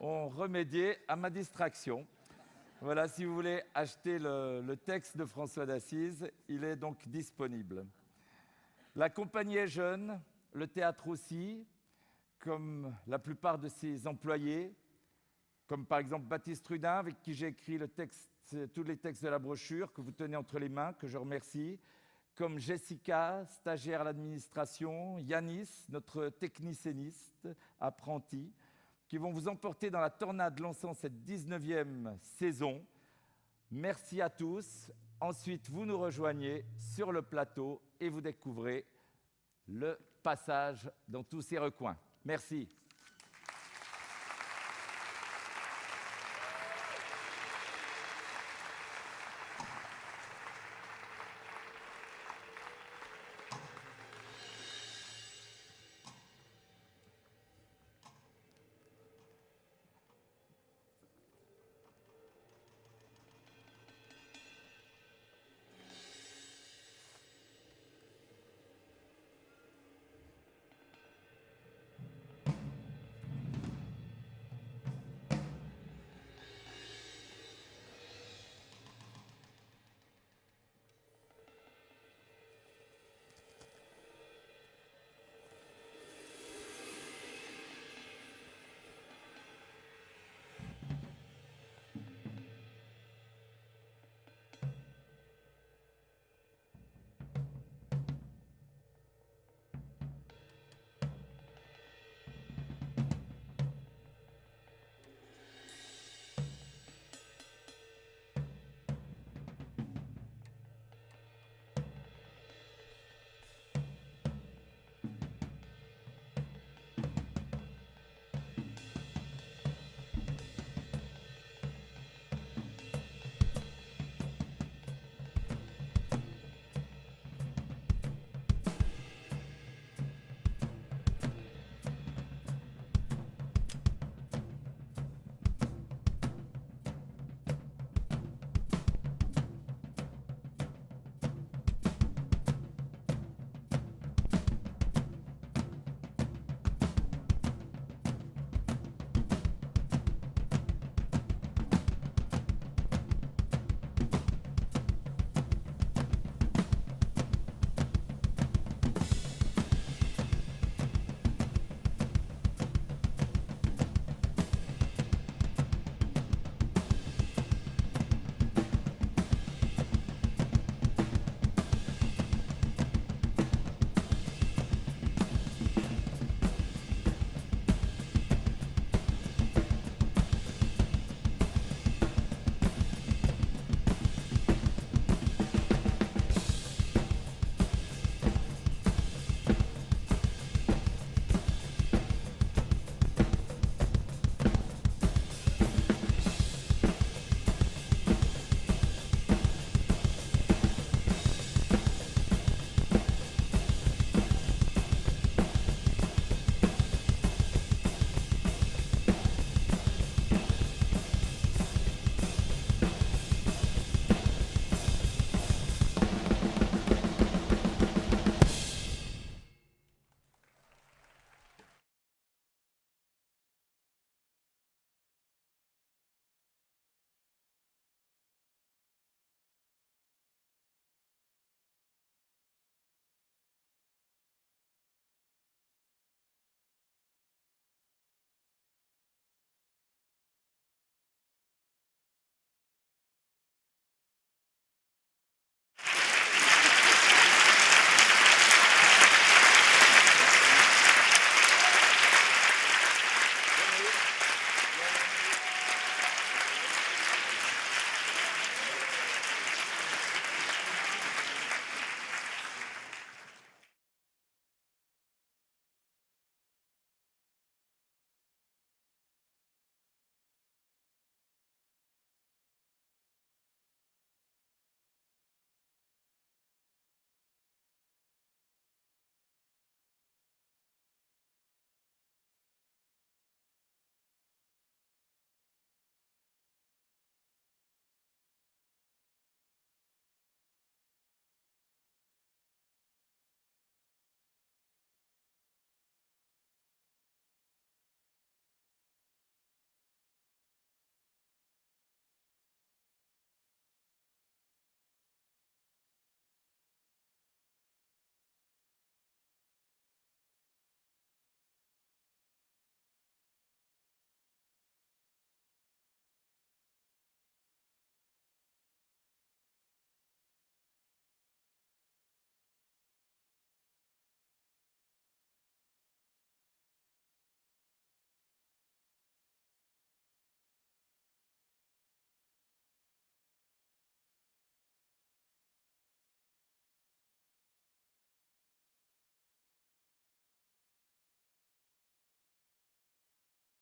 ont remédié à ma distraction. Voilà, si vous voulez acheter le texte de François d'Assise, il est donc disponible. La compagnie est jeune, le théâtre aussi, comme la plupart de ses employés, comme par exemple Baptiste Trudin, avec qui j'ai écrit tous les textes de la brochure que vous tenez entre les mains, que je remercie, comme Jessica, stagiaire à l'administration, Yanis, notre technicéniste, apprenti, qui vont vous emporter dans la tornade lançant cette 19e saison. Merci à tous. Ensuite, vous nous rejoignez sur le plateau et vous découvrez le passage dans tous ses recoins. Merci.